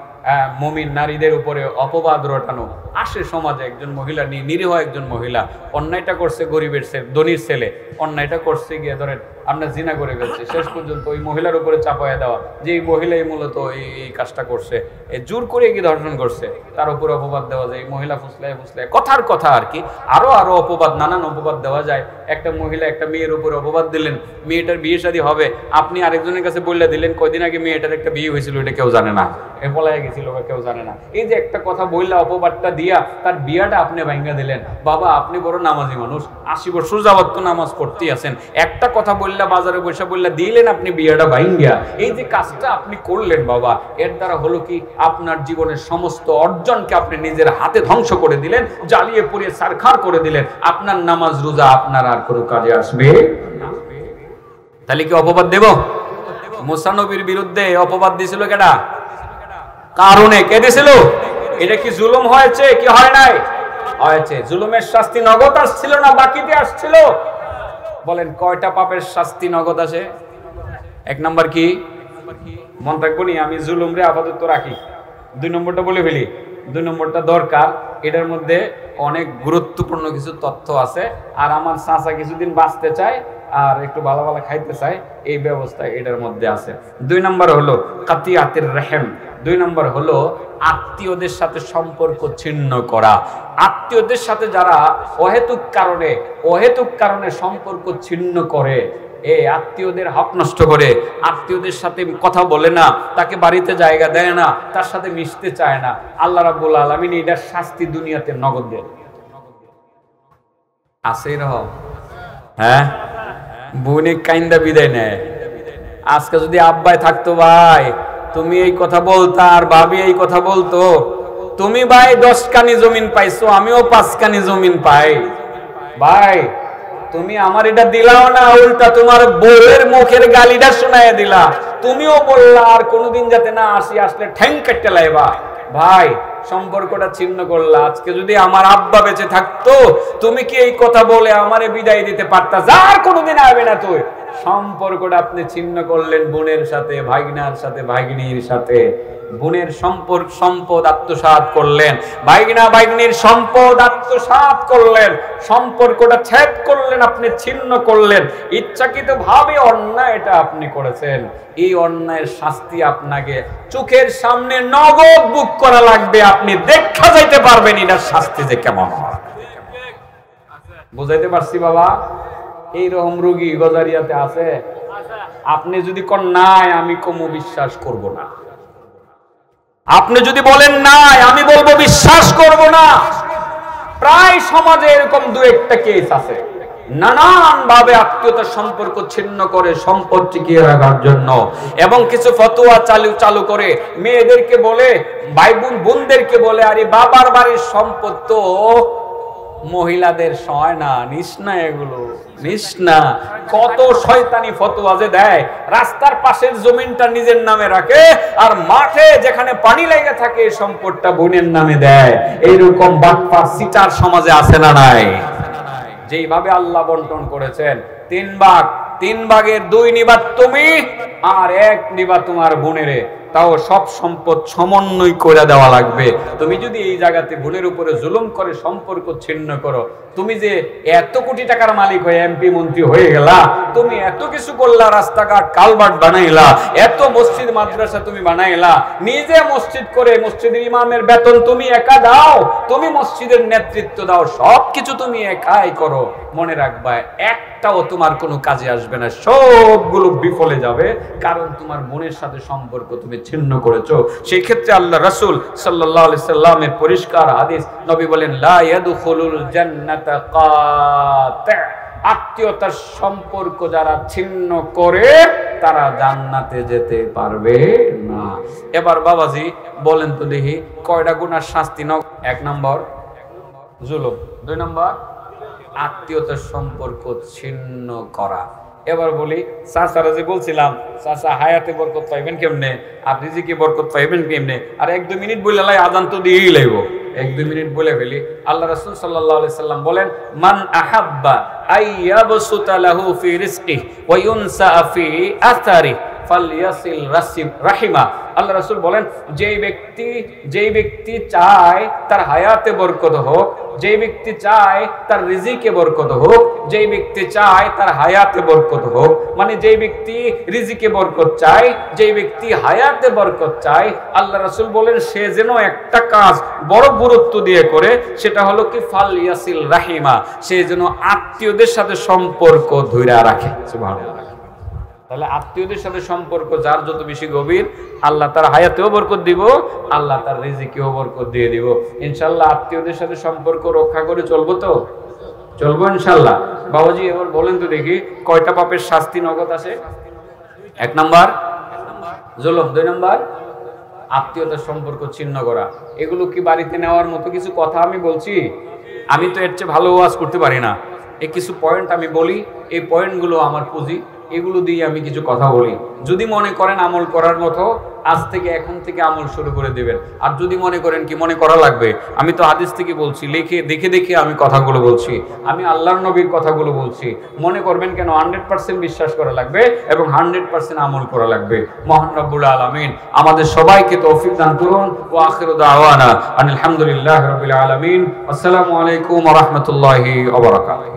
মুমিন নারীদের উপরে অপবাদ রটানো। আসে সমাজে একজন মহিলা, নিরীহ একজন মহিলা অন্যায়টা করছে, গরিবের ছেলে, ধনীর ছেলে অন্যায়টা করছে, গিয়ে ধরেন আমরা জিনা করে ফেলছি, শেষ পর্যন্ত ওই মহিলার উপরে চাপায়া দেওয়া, যে এই মহিলাই মূলত এই কাজটা করছে, জোর করে গিয়ে ধর্ষণ করছে, তার উপরে অপবাদ দেওয়া যায়, মহিলা ফুসলায় কথার কথা আর কি, আরো অপবাদ, নানান অপবাদ দেওয়া যায়। একটা মহিলা একটা মেয়ের উপরে অপবাদ দিলেন, মেয়েটার বিয়ে শাদী হবে, আপনি আরেকজনের কাছে বললে দিলেন কয়দিন আগে মেয়েটার একটা বিয়ে হয়েছিল, এটা কেউ জানে না, এ পলায় গেছিল, কেউ জানে না। এই যে একটা কথা বললে অপবাদটা দিয়া তার বিয়াটা আপনি ভাঙ্গা দিলেন। বাবা আপনি বড় নামাজি মানুষ, 80 বছর যাবত তো নামাজ পড়তেই আছেন, একটা কথা বললে বাজারে বসে বললে দিলেন আপনি বিয়াটা ভাঙ্গা। এই যে কাজটা আপনি করলেন বাবা, এর দ্বারা হলো কি আপনার জীবনের সমস্ত অর্জনকে আপনি নিজের হাতে ধ্বংস করে দিলেন, জ্বালিয়ে পুড়িয়ে ছারখার করে দিলেন। আপনার নামাজ রোজা আপনার আর কোনো কাজে আসবে না। তাহলে কি অপবাদ দেব? মুসা নবীর বিরুদ্ধে অপবাদ দিয়েছিল কেডা? কারণে কে দিয়েছিল? এটা কি জুলুম হয়েছে কি হয় নাই? হয়েছে। জুলুমের শাস্তি নগদ আসছিল না বাকিতে আসছিল? বলেন কয়টা পাপের শাস্তি নগদ আসে? এক নাম্বার কি? মন রাখবো নি, আমি জুলুম রে আপাতত রাখি। 2 নম্বরটা বলে ফেলি। 2 নম্বরটা দরকার, এটার মধ্যে অনেক গুরুত্বপূর্ণ কিছু তথ্য আছে। আর আমার চাচা কিছুদিন বাঁচতে চায় আর একটু ভালো ভালো খাইতে চায়, এই ব্যবস্থা এটার মধ্যে আছে। 2 নম্বর হলো কাতিয়াতির রহিম। 2 নম্বর হলো আত্মীয়দের সাথে সম্পর্ক ছিন্ন করা। আত্মীয়দের সাথে যারা অহেতুক কারণে সম্পর্ক ছিন্ন করে, এই আত্মীয়দের হক নষ্ট করে, আত্মীয়দের সাথে কথা বলে না, তাকে বাড়িতে জায়গা দেয় না, তার সাথে মিশতে চায় না, আল্লাহ রাব্বুল আলামিন এটার শাস্তি দুনিয়াতে নগদ দেন। আছে এরকম? হ্যাঁ, বোনে কাইন্দা বিদায় নেয়। আজকে যদি আব্বাই থাকতো, ভাই তুমি এই কথা বলতা আর ভাবি এই কথা বলতো, তুমি ভাই 10 কানি জমিন পাইছো, আমিও 5 কানি জমিন পাই। ভাই তুমি আমার এটা দিলাও না, উল্টা তোমার বউয়ের মুখের গালিটা শোনায় দিলা। তুমিও বললা আর কোনোদিন যাতে না আসি, আসলে ঠ্যাং কেটে লাইবা। ভাই সম্পর্কটা ছিন্ন করলা। আজকে যদি আমার আব্বা বেঁচে থাকতো, তুমি কি এই কথা বলে আমারে বিদায় দিতে পারতা, যার কোনোদিন আসবে না তুই? সম্পর্কটা আপনি ছিন্ন করলেন বোনের সাথে, ভাগিনার সাথে, ভাগিনীর সাথে। বোনের সম্পদ আত্মসাৎ করলেন, ভাগিনা ভাগিনীর সম্পদ আত্মসাৎ করলেন, সম্পর্কটা ছেদ করলেন, আপনি ছিন্ন করলেন। ইচ্ছাকৃত ভাবে অন্যায় এটা আপনি করেছেন। এই অন্যায়ের শাস্তি আপনাকে চোখের সামনে নগদ বুক করা লাগবে, আপনি দেখা যাইতে পারবেন এটার শাস্তি যে কেমন হয়। বুঝাইতে পারছি বাবা? এইরকম রোগী গজারিয়াতে আছে। আপনি যদি কোন নাই, আমি কমু বিশ্বাস করব না। আপনি যদি বলেন নাই, আমি বলবো বিশ্বাস করব না। প্রায় সমাজে এরকম 2-1টা কেস আছে, নানান ভাবে আত্মীয়তার সম্পর্ক ছিন্ন করে সম্পদ টিকিয়ে রাখার জন্য, এবং কিছু ফতোয়া চালু করে মেয়েদেরকে বলে, ভাই বোনদেরকে বলে, আরে বাবার বাড়ির সম্পদ তো মহিলাদের সয় না, নিস না, এগুলো নিস না। কত শয়তানি ফতোয়া যে দেয়। রাস্তার পাশের জমিনটা নিজের নামে রাখে, আর মাঠে যেখানে পানি লেগে থাকে সম্পদটা বোনের নামে দেয়। এইরকম বাটপার সিটার সমাজে আছে না নাই? যেইভাবে আল্লাহ বন্টন করেছেন 3 ভাগ, 3 ভাগের 2 নিবা তুমি, আর 1 নিবা তোমার বোনেরে। তাও সব সম্পদ সমন্বয় করে দেওয়া লাগবে। তুমি যদি এই জায়গাতে বোনের উপরে জুলুম করে সম্পর্ক ছিন্ন করো, তুমি যে এত কোটি টাকার মালিক হয়ে এমপি মন্ত্রী হয়ে গেলা, তুমি এত কিছু করলা, রাস্তাঘাট কালভার্ট বানাইলা, এত মসজিদ মাদ্রাসা তুমি বানাইলা, নিজে মসজিদ করে মসজিদের ইমামের বেতন তুমি একা দাও, তুমি মসজিদের নেতৃত্ব দাও, সবকিছু তুমি একাই করো। মনে রাখবা, একটাও তোমার কোনো কাজে আসবে না, সবগুলো বিফলে যাবে, কারণ তোমার বোনের সাথে সম্পর্ক তুমি ছিন্ন করেছো। সেই ক্ষেত্রে আল্লাহ রাসূল সাল্লাল্লাহু আলাইহি সাল্লামের পরিষ্কার হাদিস, নবী বলেন, লা ইয়াদখুলুল জান্নাতা কাতি', আত্মীয়তার সম্পর্ক যারা ছিন্ন করে তারা জান্নাতে যেতে পারবে না। এবার বাবাজি বলেন তো দেখি, কয়টা গুনার শাস্তি? 1 নম্বর জুলুম, 2 নম্বর আত্মীয়তার সম্পর্ক ছিন্ন করা। এবার বলি, চাচারা যে বলছিলাম, চাচা হায়াতে বরকত পাইবেন কেমনে, আপনি যে কি বরকত পাইবেন কেমনে? আর 1-2 মিনিট বলে লাই, আজান তো দিয়েই লাগবো। 1-2 মিনিট বলে ফেলি। আল্লাহ রাসূল সাল্লাল্লাহু আলাইহি সাল্লাম বলেন, মান আহাব্বা আইয়াবসুতা লাহু ফি রিজকিহি ওয়া ইউনসা ফি আথারিহি ফালইয়াসিল রাহিমা। আল্লাহ রাসূল বলেন, যেই ব্যক্তি চায় তার হায়াতে বরকত হোক, যেই ব্যক্তি চায় তার রিজিকে বরকত হোক, যেই ব্যক্তি চায় তার হায়াতে বরকত হোক, মানে যেই ব্যক্তি রিজিকে বরকত চায়, যেই ব্যক্তি হায়াতে বরকত চায়, আল্লাহ রাসূল বলেন সে যেন একটা কাজ বড় গুরুত্ব দিয়ে করে, সেটা হলো কি ফালইয়াসিল রাহিমা, সে যেন আত্মীয়দের সাথে সম্পর্ক ধইরা রাখে। সুবহানাল্লাহ। তাহলে আত্মীয়দের সাথে সম্পর্ক যার যত বেশি গভীর, আল্লাহ তার হায়াতেও বরকত দিব, আল্লাহ তার রিজিকেও বরকত দিয়ে দিব। ইনশাআল্লাহ আত্মীয়দের সাথে সম্পর্ক রক্ষা করে চলবো তো? চলবো ইনশাআল্লাহ। বাবাজি এবার বলেন তো দেখি, কয়টা পাপের শাস্তি নগদ আসে? 1 নম্বর জুলুম, 2 নম্বর আত্মীয়তার সম্পর্ক ছিন্ন করা। এগুলো কি বাড়িতে নেওয়ার মতো কিছু কথা আমি বলছি? আমি তো এর চেয়ে ভালো ওয়াজ করতে পারি না। এই কিছু পয়েন্ট আমি বলি, এই পয়েন্টগুলো আমার পুঁজি, এগুলো দিয়ে আমি কিছু কথা বলি। যদি মনে করেন আমল করার মতো, আজ থেকে এখন থেকে আমল শুরু করে দিবেন। আর যদি মনে করেন কি মনে করা লাগবে, আমি তো হাদিস থেকে বলছি, দেখে দেখে আমি কথাগুলো বলছি, আমি আল্লাহর নবীর কথাগুলো বলছি, মনে করবেন কেন? 100% বিশ্বাস করা লাগবে এবং 100% আমল করা লাগবে। মহান রব্বুল আলামিন আমাদের সবাইকে তৌফিক দান করুন। ওয়া আখিরু দাওয়ানা আলহামদুলিল্লাহি রাব্বিল আলামিন। আসসালামু আলাইকুম ওয়া রাহমাতুল্লাহি ওয়া বারাকাতুহু।